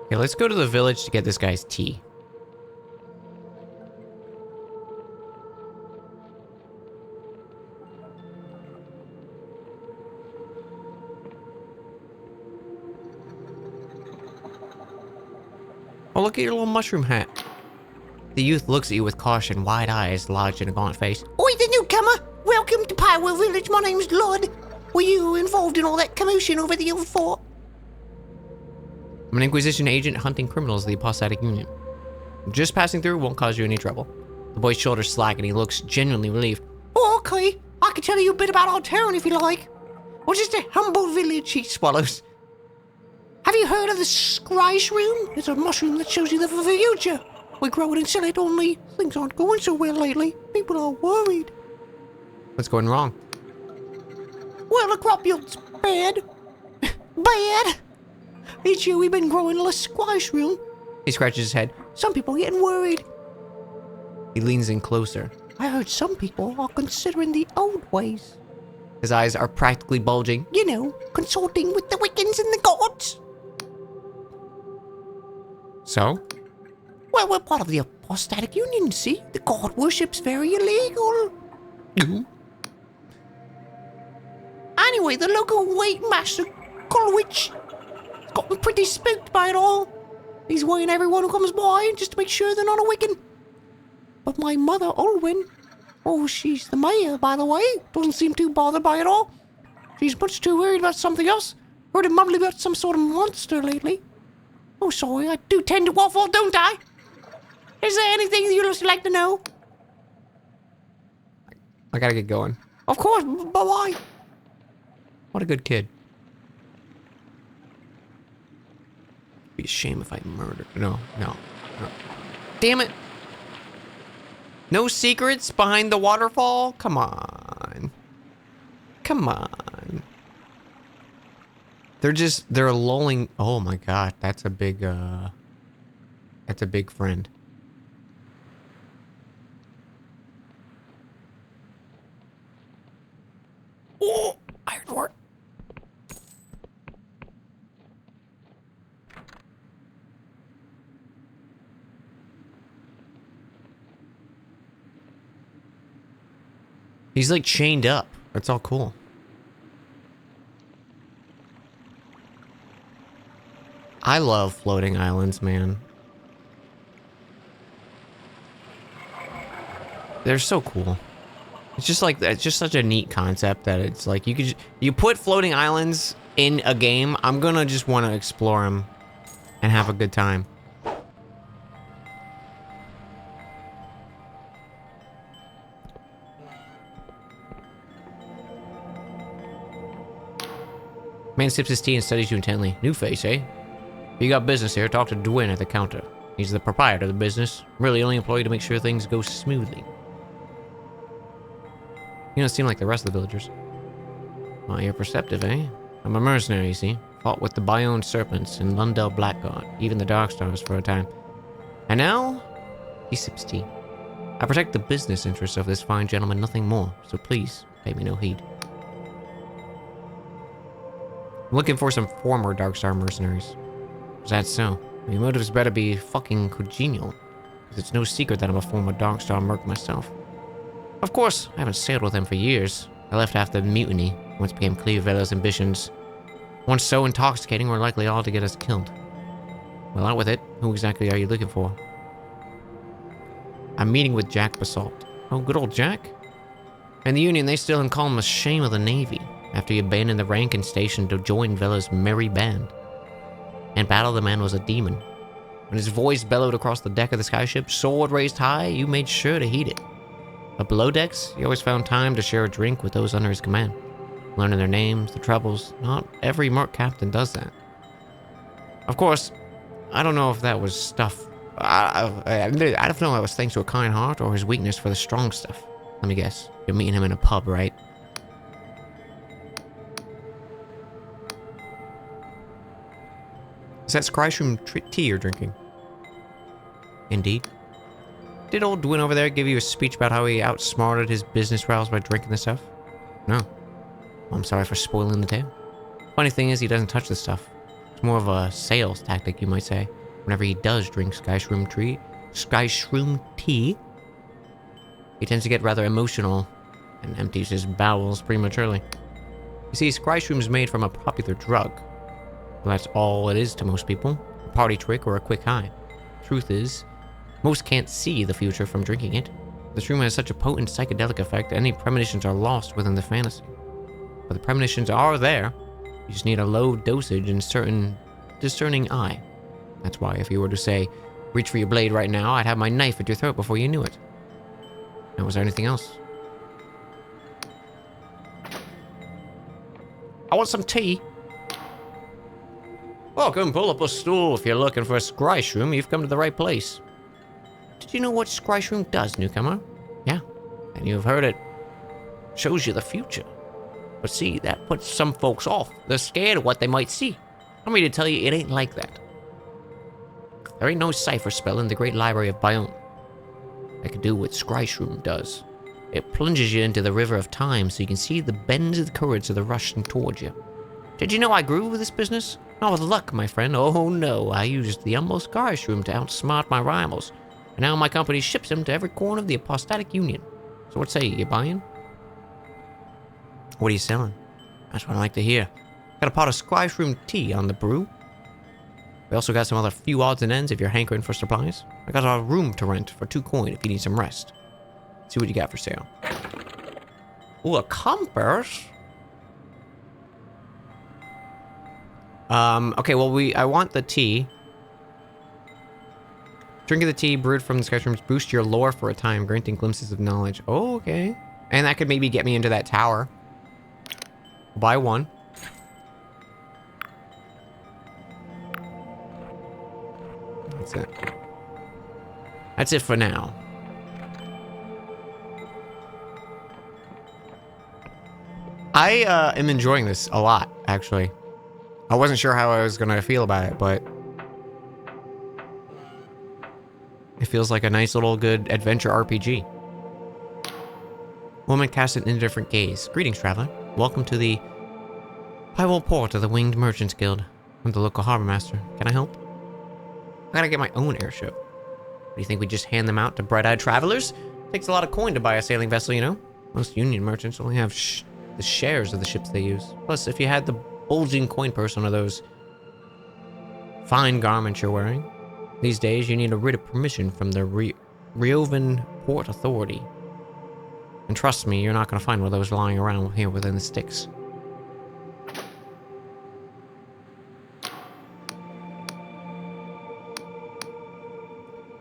Okay, let's go to the village to get this guy's tea. Oh, look at your little mushroom hat. The youth looks at you with caution, wide eyes lodged in a gaunt face. Oi, the newcomer! Welcome to Pyrewell Village. My name's Lord. Were you involved in all that commotion over the old fort? I'm an Inquisition agent hunting criminals of the Apostatic Union. Just passing through won't cause you any trouble. The boy's shoulders slack and he looks genuinely relieved. Oh, okay. I can tell you a bit about our town if you like. We're just a humble village, he swallows. Have you heard of the Scry's Room? It's a mushroom that shows you the future. We grow it and sell it, only things aren't going so well lately. People are worried. What's going wrong? Well, the crop yield's bad. Bad. Each year we've been growing less Scry's Room. He scratches his head. Some people are getting worried. He leans in closer. I heard some people are considering the old ways. His eyes are practically bulging. You know, consulting with the Wiccans and the gods. So? Well, we're part of the Apostatic Union, see? The god worship's very illegal. Anyway, the local weight master, Kolwich, has gotten pretty spooked by it all. He's weighing everyone who comes by just to make sure they're not a Wiccan. But my mother, Olwyn, oh, she's the mayor, by the way, doesn't seem too bothered by it all. She's much too worried about something else. Heard him mumbling about some sort of monster lately. Oh, sorry, I do tend to waffle, don't I? Is there anything you'd like to know? I gotta get going. Of course, bye-bye. What a good kid. Be a shame if I murdered. No. Damn it. No secrets behind the waterfall? Come on. Come on. They're lulling. Oh my god, that's a big friend. Oh, iron door. He's like chained up. That's all cool. I love floating islands, man. They're so cool. It's just like, it's just such a neat concept that it's like you put floating islands in a game, I'm gonna just want to explore them and have a good time. Man sips his tea and studies you intently. New face, eh? If you got business here, talk to Dwayne at the counter. He's the proprietor of the business. Really only employee to make sure things go smoothly. You don't seem like the rest of the villagers. Oh, you're perceptive, eh? I'm a mercenary, you see. Fought with the Bayonne Serpents and Lundell Blackguard, even the Dark Stars for a time. And now, he sips tea. I protect the business interests of this fine gentleman, nothing more, so please, pay me no heed. I'm looking for some former Darkstar mercenaries. Is that so? Your motives better be fucking congenial, because it's no secret that I'm a former Darkstar merc myself. Of course, I haven't sailed with them for years. I left after the mutiny, once it became clear Velo's ambitions, once so intoxicating, were likely all to get us killed. Well, out with it. Who exactly are you looking for? I'm meeting with Jack Basalt. Oh, good old Jack? And the Union, they still call him a shame of the Navy, after he abandoned the rank and station to join Velo's merry band. In battle, the man was a demon. When his voice bellowed across the deck of the skyship, sword raised high, you made sure to heed it. But below decks, he always found time to share a drink with those under his command. Learning their names, their troubles. Not every merc captain does that. Of course, I don't know if that was stuff... I don't know if that was thanks to a kind heart or his weakness for the strong stuff. Let me guess. You're meeting him in a pub, right? Is that Scryshroom tea you're drinking? Indeed. Did old Dwin over there give you a speech about how he outsmarted his business rivals by drinking the stuff? No. Well, I'm sorry for spoiling the tale. Funny thing is, he doesn't touch the stuff. It's more of a sales tactic, you might say. Whenever he does drink Scryshroom tea, he tends to get rather emotional and empties his bowels prematurely. You see, Scryshroom's made from a popular drug. Well, that's all it is to most people. A party trick or a quick high. Truth is, most can't see the future from drinking it. The shroom has such a potent psychedelic effect that any premonitions are lost within the fantasy. But the premonitions are there. You just need a low dosage and certain discerning eye. That's why if you were to say, reach for your blade right now, I'd have my knife at your throat before you knew it. Now, was there anything else? I want some tea. Welcome, pull up a stool. If you're looking for a Scryshroom, you've come to the right place. Did you know what Scryshroom does, newcomer? Yeah, and you've heard it. Shows you the future. But see, that puts some folks off. They're scared of what they might see. I'm here to tell you it ain't like that. There ain't no cipher spell in the great library of Bayonne that can do what Scryshroom does. It plunges you into the river of time so you can see the bends of the currents that are rushing towards you. Did you know I grew with this business? Not with luck, my friend. Oh no, I used the humble Scryshroom to outsmart my rivals. And now my company ships him to every corner of the Apostatic Union. So what say you buying? What are you selling? That's what I like to hear. Got a pot of Scryshroom tea on the brew. We also got some other few odds and ends if you're hankering for supplies. I got a room to rent for 2 coin if you need some rest. See what you got for sale. Ooh, a compass? Okay, well I want the tea. Drinking the tea brewed from the Scryshroom boosts your lore for a time, granting glimpses of knowledge. Oh, okay. And that could maybe get me into that tower. Buy one. That's it. That's it for now. I am enjoying this a lot, actually. I wasn't sure how I was gonna feel about it, but it feels like a nice little good adventure RPG. Woman cast an indifferent gaze. Greetings, traveler. Welcome to the Pywell Port of the Winged Merchants Guild. I'm the local harbor master. Can I help? I gotta get my own airship. Do you think we just hand them out to bright-eyed travelers? Takes a lot of coin to buy a sailing vessel, you know? Most Union merchants only have the shares of the ships they use. Plus, if you had the bulging coin purse on those fine garments you're wearing, these days you need a writ of permission from the Riovan Port Authority. And trust me, you're not going to find one of those lying around here within the sticks.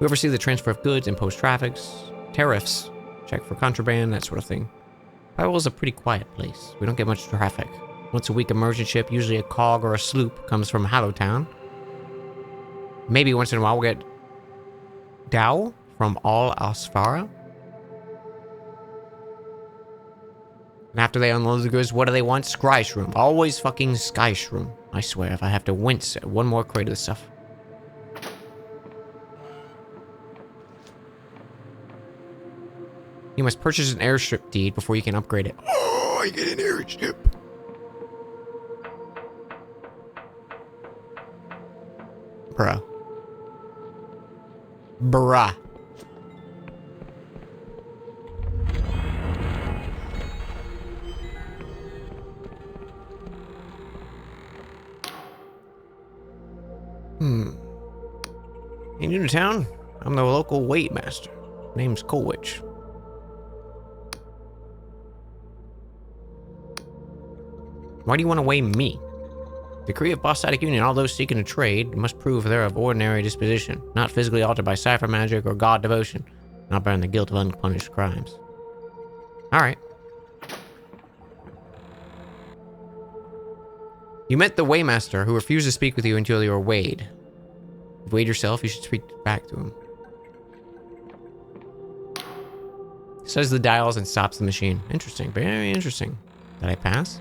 We oversee the transfer of goods, impose tariffs, check for contraband, that sort of thing. Pywell is a pretty quiet place. We don't get much traffic. Once a week, a merchant ship, usually a cog or a sloop, comes from Hallowtown. Maybe once in a while we'll get Dow from All Asfara. And after they unload the goods, what do they want? Skyshroom. Always fucking Skyshroom. I swear, if I have to wince at one more crate of this stuff. You must purchase an airship deed before you can upgrade it. Oh, I get an airship. Bruh. Bruh. You new to town? I'm the local weight master. Name's Colwich. Why do you want to weigh me? Decree of Bostatic Union, all those seeking a trade must prove they're of ordinary disposition, not physically altered by cipher magic or god devotion, not bearing the guilt of unpunished crimes. Alright. You met the Waymaster, who refused to speak with you until you were weighed. If you weighed yourself, you should speak back to him. Says the dials and stops the machine. Interesting, very interesting. Did I pass?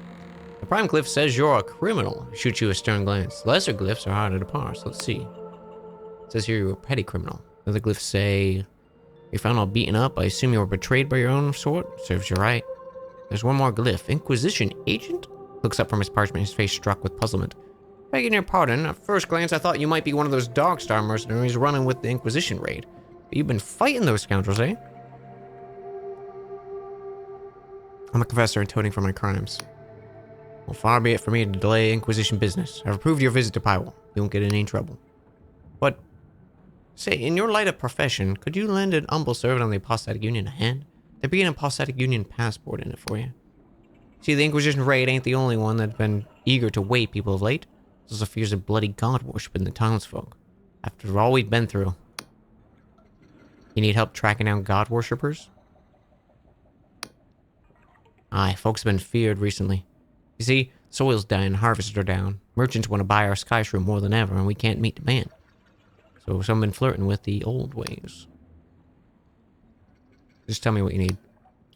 The prime glyph says you're a criminal. Shoots you a stern glance. Lesser glyphs are harder to parse. Let's see. It says here you're a petty criminal. Other glyphs say you're found all beaten up. I assume you were betrayed by your own sort. Serves you right. There's one more glyph. Inquisition agent? Looks up from his parchment, his face struck with puzzlement. Begging your pardon, at first glance I thought you might be one of those Darkstar mercenaries running with the Inquisition raid. But you've been fighting those scoundrels, eh? I'm a confessor atoning for my crimes. Well, far be it for me to delay Inquisition business. I've approved your visit to Pywell. You won't get in any trouble. But, say, in your light of profession, could you lend an humble servant on the Apostatic Union a hand? There'd be an Apostatic Union passport in it for you. See, the Inquisition raid ain't the only one that's been eager to weigh people of late. There's also fears of bloody god worship in the townsfolk. After all we've been through. You need help tracking down god worshippers? Aye, folks have been feared recently. You see, soil's dying, harvests are down. Merchants want to buy our Skyshroom more than ever, and we can't meet demand. So some have been flirting with the old ways. Just tell me what you need.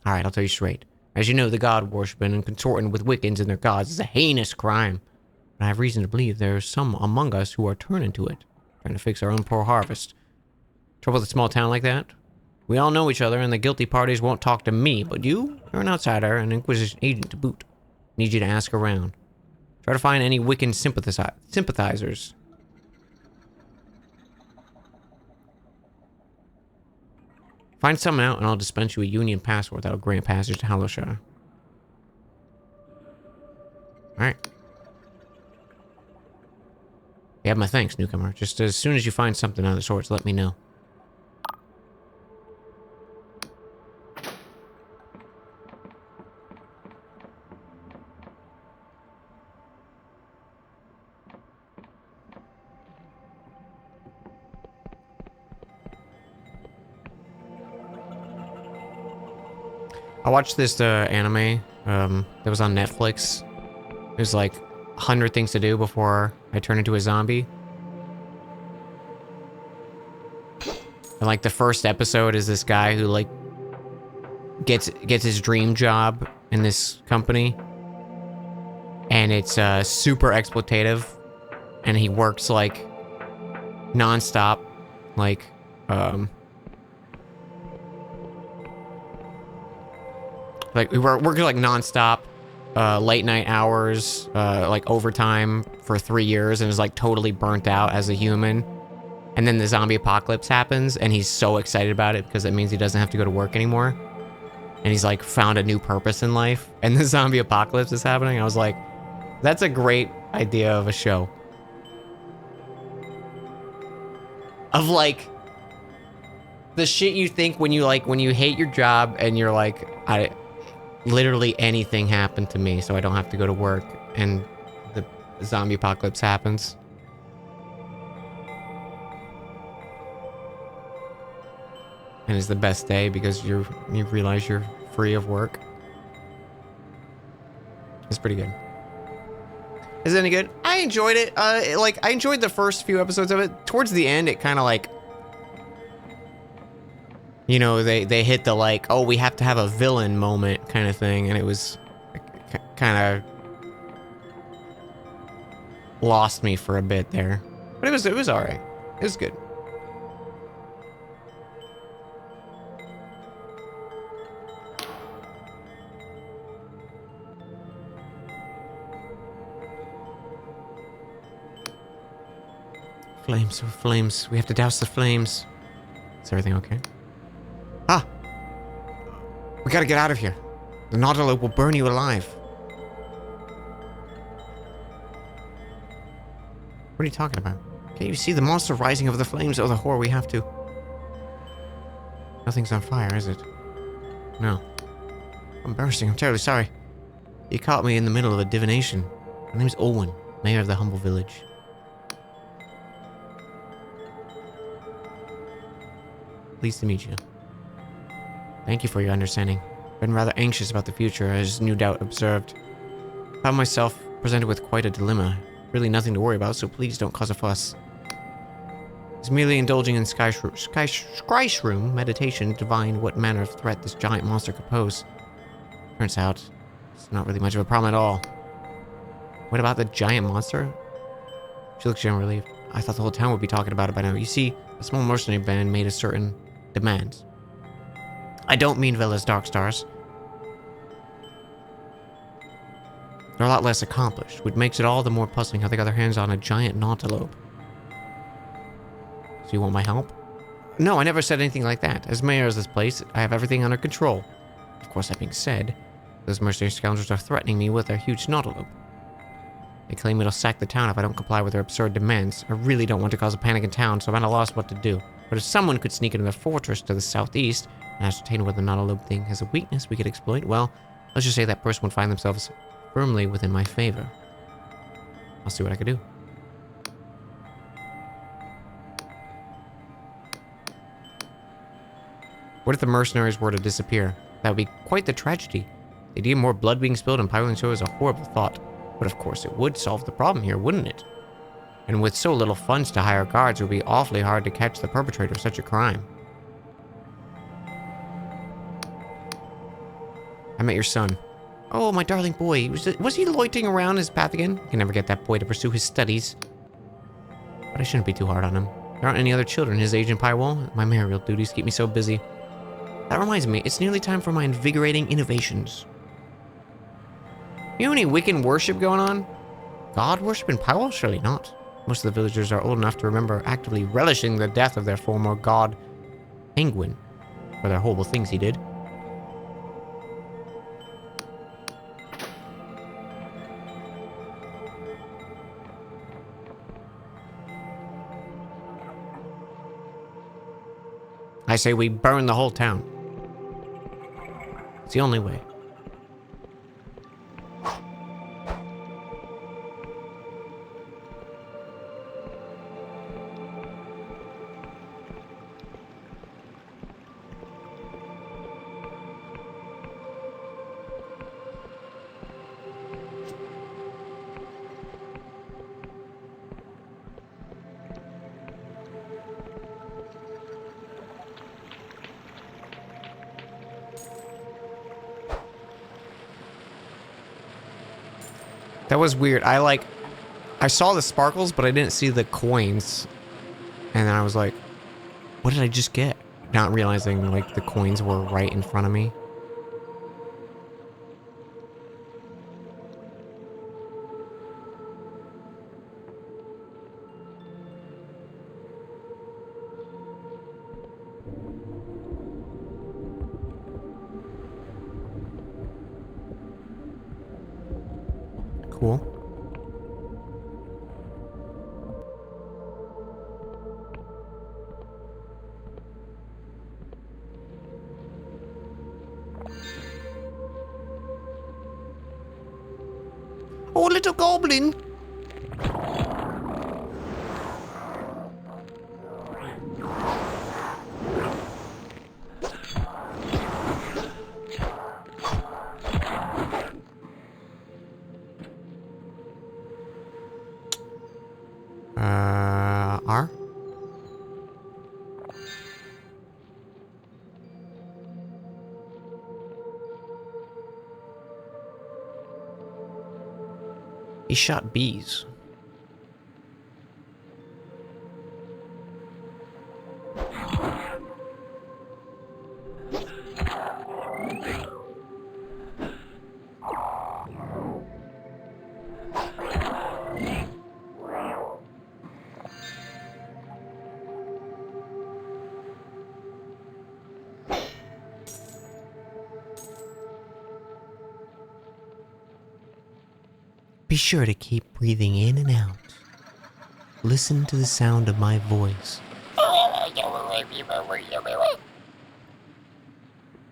Alright, I'll tell you straight. As you know, the god worshipping and consorting with Wiccans and their gods is a heinous crime. And I have reason to believe there are some among us who are turning to it, trying to fix our own poor harvest. Trouble with a small town like that? We all know each other, and the guilty parties won't talk to me, but you're an outsider, an Inquisition agent to boot. Need you to ask around. Try to find any Wiccan sympathizers. Find someone out, and I'll dispense you a Union passport that'll grant passage to Hallowshire. Alright. You have my thanks, newcomer. Just as soon as you find something of the sorts, let me know. I watched this anime that was on Netflix. There's like 100 things to do before I turn into a zombie. And like the first episode is this guy who like gets his dream job in this company, and it's super exploitative, and he works like non-stop, like we were working like non-stop, late night hours, like overtime for 3 years, and is like totally burnt out as a human. And then the zombie apocalypse happens, and he's so excited about it because it means he doesn't have to go to work anymore. And he's like found a new purpose in life, and the zombie apocalypse is happening. I was like, that's a great idea of a show. Of like the shit you think when you hate your job and you're like, literally anything happened to me so I don't have to go to work, and the zombie apocalypse happens. And it's the best day because you realize you're free of work. It's pretty good. Is it any good? I enjoyed it. I enjoyed the first few episodes of it. Towards the end, it kind of like, you know, they hit the like, oh, we have to have a villain moment kind of thing, and it was kind of lost me for a bit there. But it was all right. It was good. Flames, oh, flames. We have to douse the flames. Is everything okay? Ah! We gotta get out of here. The Nautilus will burn you alive. What are you talking about? Can't you see the monster rising over the flames? Oh, the horror, we have to. Nothing's on fire, is it? No. I'm bursting. I'm terribly sorry. You caught me in the middle of a divination. My name's Owen, mayor of the humble village. Pleased to meet you. Thank you for your understanding. Been rather anxious about the future, as no doubt observed. Found myself presented with quite a dilemma. Really nothing to worry about, so please don't cause a fuss. It's merely indulging in Skyshroom meditation to divine what manner of threat this giant monster could pose. Turns out, it's not really much of a problem at all. What about the giant monster? She looks generally relieved. I thought the whole town would be talking about it by now. You see, a small mercenary band made a certain demand. I don't mean Vela's Dark Stars. They're a lot less accomplished, which makes it all the more puzzling how they got their hands on a giant Nautilope. So you want my help? No, I never said anything like that. As mayor of this place, I have everything under control. Of course, that being said, those mercenary scoundrels are threatening me with their huge Nautilope. They claim it'll sack the town if I don't comply with their absurd demands. I really don't want to cause a panic in town, so I'm at a loss what to do. But if someone could sneak into the fortress to the southeast and ascertain whether the Nautilope thing has a weakness we could exploit, well, let's just say that person would find themselves firmly within my favor. I'll see what I can do. What if the mercenaries were to disappear? That would be quite the tragedy. The idea of more blood being spilled and piling shore is a horrible thought. But of course it would solve the problem here, wouldn't it? And with so little funds to hire guards, it would be awfully hard to catch the perpetrator of such a crime. I met your son. Oh, my darling boy. Was he loitering around his path again? I can never get that boy to pursue his studies. But I shouldn't be too hard on him. There aren't any other children his age in Pyrewall. My mayoral duties keep me so busy. That reminds me, it's nearly time for my invigorating innovations. You know any Wiccan worship going on? God worship in Pyrewall? Surely not. Most of the villagers are old enough to remember actively relishing the death of their former god, Penguin, for their horrible things he did. I say we burn the whole town. It's the only way. That was weird. I saw the sparkles, but I didn't see the coins. And then I was like, what did I just get? Not realizing, like, the coins were right in front of me. Cool. Oh, little goblin. R? He shot bees. Be sure to keep breathing in and out. Listen to the sound of my voice.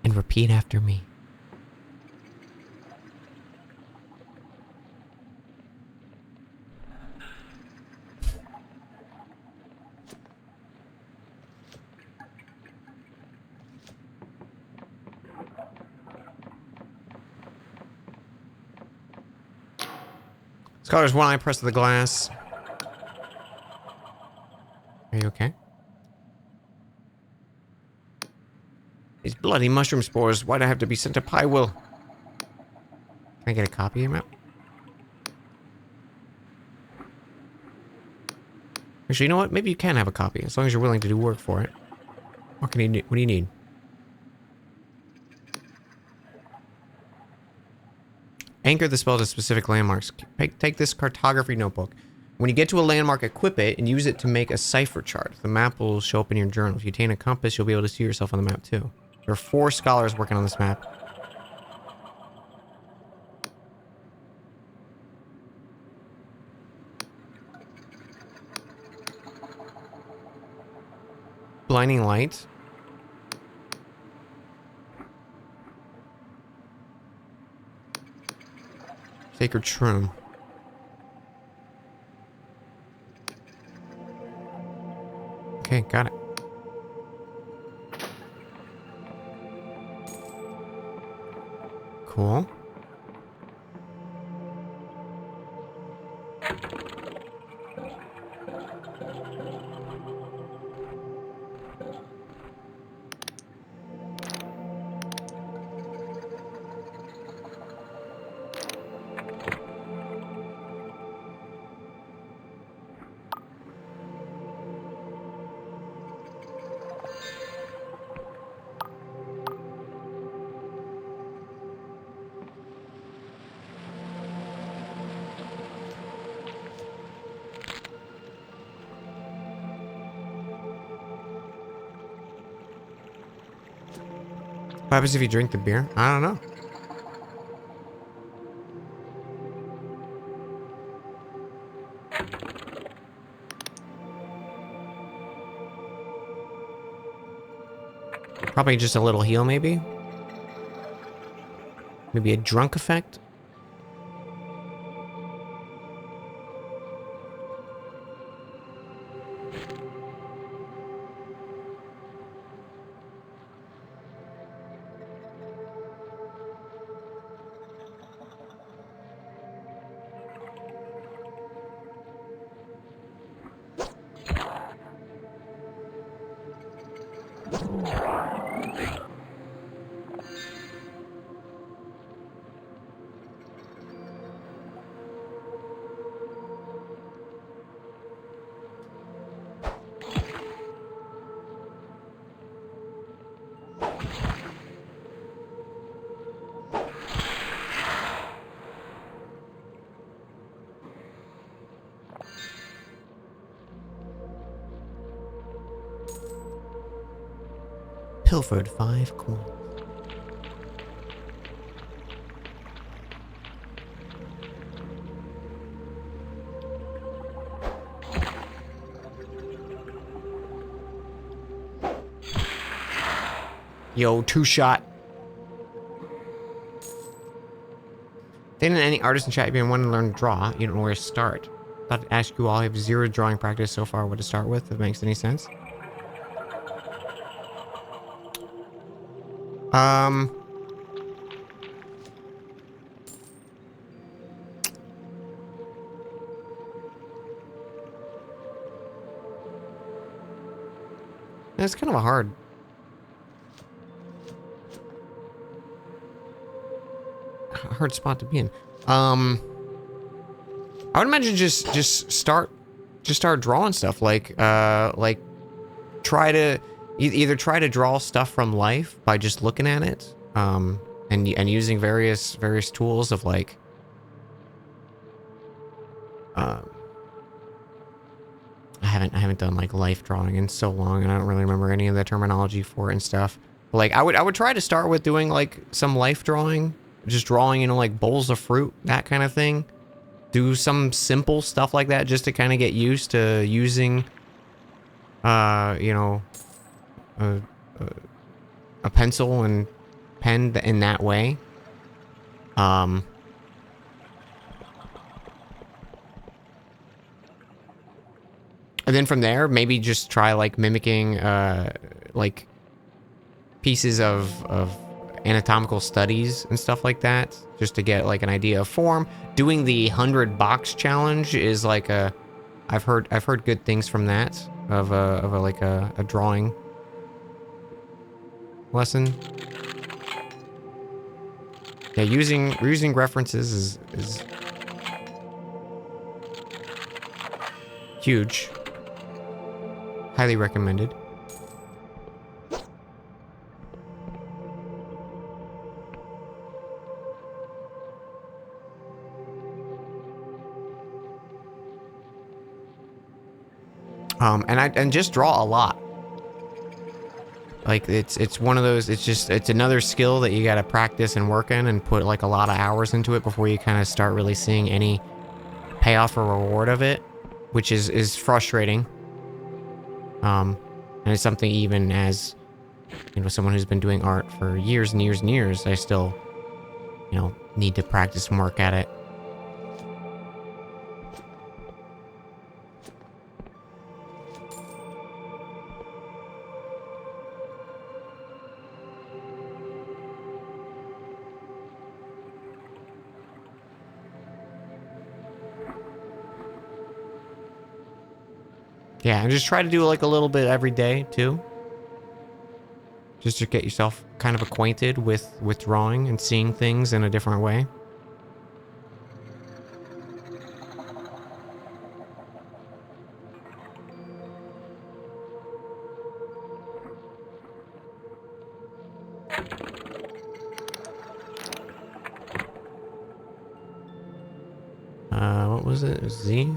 And repeat after me. Scholars, one eye pressed to the glass. Are you okay? These bloody mushroom spores. Why'd I have to be sent to Pyewill? Can I get a copy of your map? Actually, you know what? Maybe you can have a copy, as long as you're willing to do work for it. What do you need? Anchor the spell to specific landmarks. Take this cartography notebook. When you get to a landmark, equip it and use it to make a cipher chart. The map will show up in your journal. If you attain a compass, you'll be able to see yourself on the map too. There are 4 scholars working on this map. Blinding light. Sacred shroom. Okay, got it. Cool. What happens if you drink the beer? I don't know. Probably just a little heal, maybe? Maybe a drunk effect? pilfered 5 coins. Yo, 2-shot. Then any artist in chat, if you want to learn to draw, you don't know where to start. Thought to ask you all, I have 0 drawing practice so far, what to start with, if it makes any sense. It's kind of a hard spot to be in. I would imagine just start drawing stuff like try to either try to draw stuff from life by just looking at it, and using various tools of like I haven't done like life drawing in so long, and I don't really remember any of the terminology for it and stuff. But like I would try to start with doing like some life drawing, just drawing, you know, like bowls of fruit, that kind of thing. Do some simple stuff like that just to kind of get used to using, you know, a pencil and pen in that way. And then from there, maybe just try like mimicking like pieces of anatomical studies and stuff like that, just to get like an idea of form. Doing the 100 box challenge is like I've heard good things from that of a drawing lesson. Yeah, using references is huge. Highly recommended. And just draw a lot. Like it's one of those, it's another skill that you gotta practice and work in and put like a lot of hours into it before you kind of start really seeing any payoff or reward of it, which is frustrating. And it's something, even as, you know, someone who's been doing art for years and years and years, I still, you know, need to practice and work at it. Yeah, and just try to do like a little bit every day too. Just to get yourself kind of acquainted with drawing and seeing things in a different way. What was it? Z?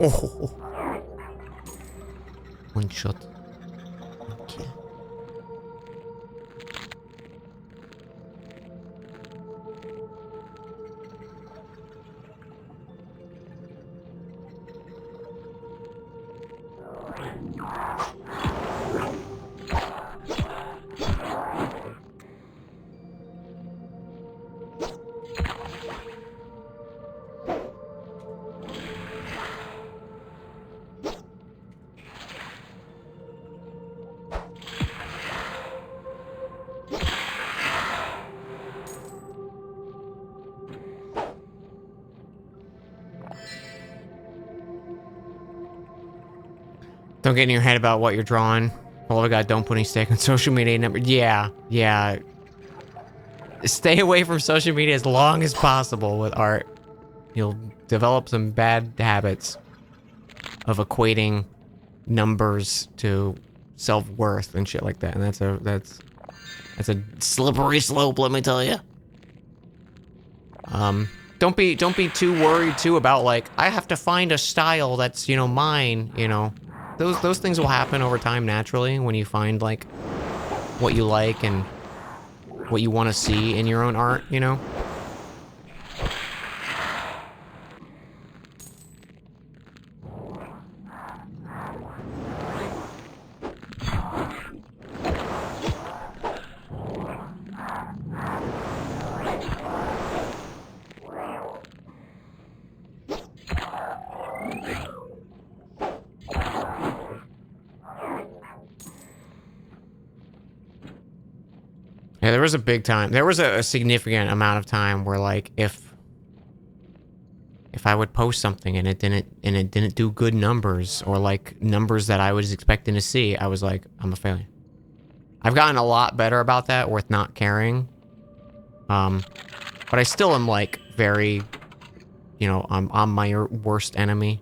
Oh, one shot. Okay. Don't get in your head about what you're drawing. Oh my god, don't put any stake on social media number. Yeah. Stay away from social media as long as possible with art. You'll develop some bad habits of equating numbers to self-worth and shit like that, and that's a slippery slope, let me tell you. Don't be too worried too about like I have to find a style that's, you know, mine, you know. Those things will happen over time naturally when you find like what you like and what you want to see in your own art, you know. Yeah, there was a big time. There was a significant amount of time where, like, if I would post something and it didn't do good numbers, or like numbers that I was expecting to see, I was like, I'm a failure. I've gotten a lot better about that with not caring. But I still am like very, you know, I'm my worst enemy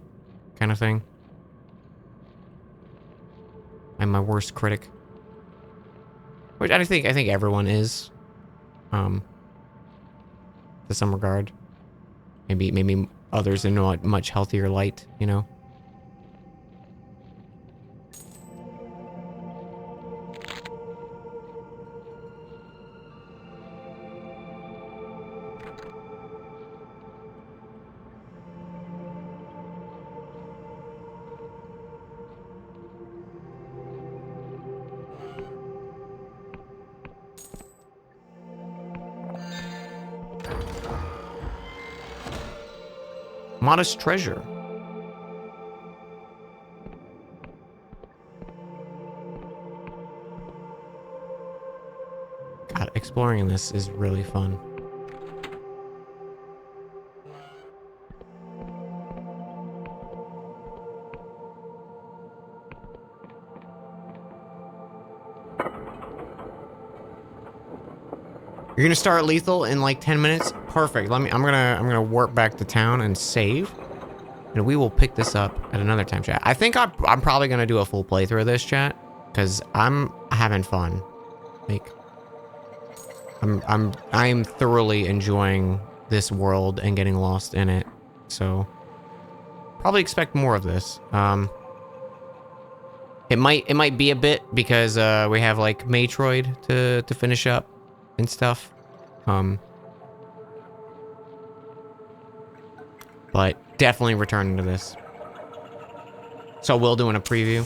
kind of thing. I'm my worst critic. Which I think everyone is, to some regard. Maybe others in a much healthier light, you know. Modest treasure. God, exploring this is really fun. You're gonna start lethal in like 10 minutes? Perfect. I'm gonna warp back to town and save. And we will pick this up at another time, chat. I think I'm probably gonna do a full playthrough of this, chat, because I'm having fun. Like, I'm thoroughly enjoying this world and getting lost in it. So probably expect more of this. It might be a bit because we have like Metroid to finish up and stuff. But definitely returning to this. So we'll doing a preview.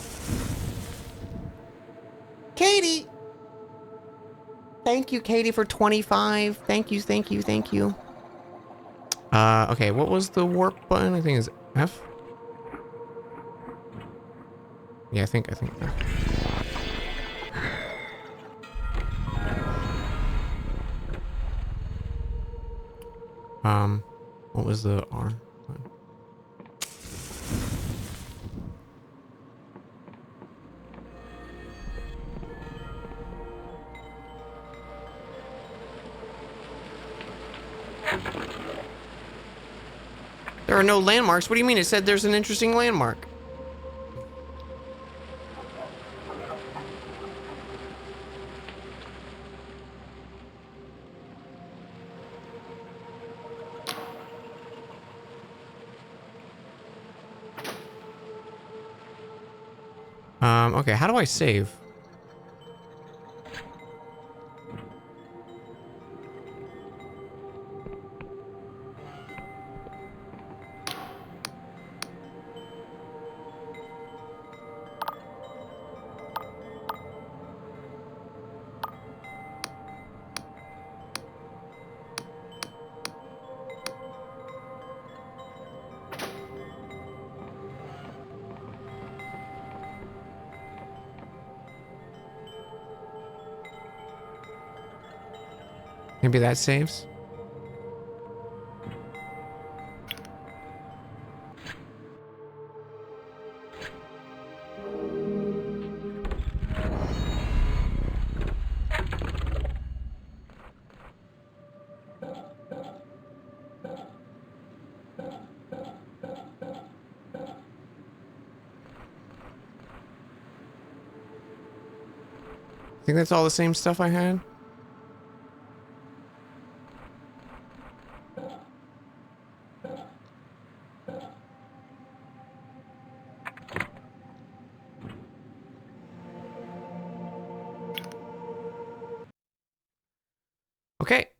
Katie! Thank you, Katie, for 25. Thank you. Okay, what was the warp button? I think it's F. Yeah, I think F. What was the R button? There are no landmarks. What do you mean? It said there's an interesting landmark. Okay, how do I save? Maybe that saves? think that's all the same stuff I had. Okay.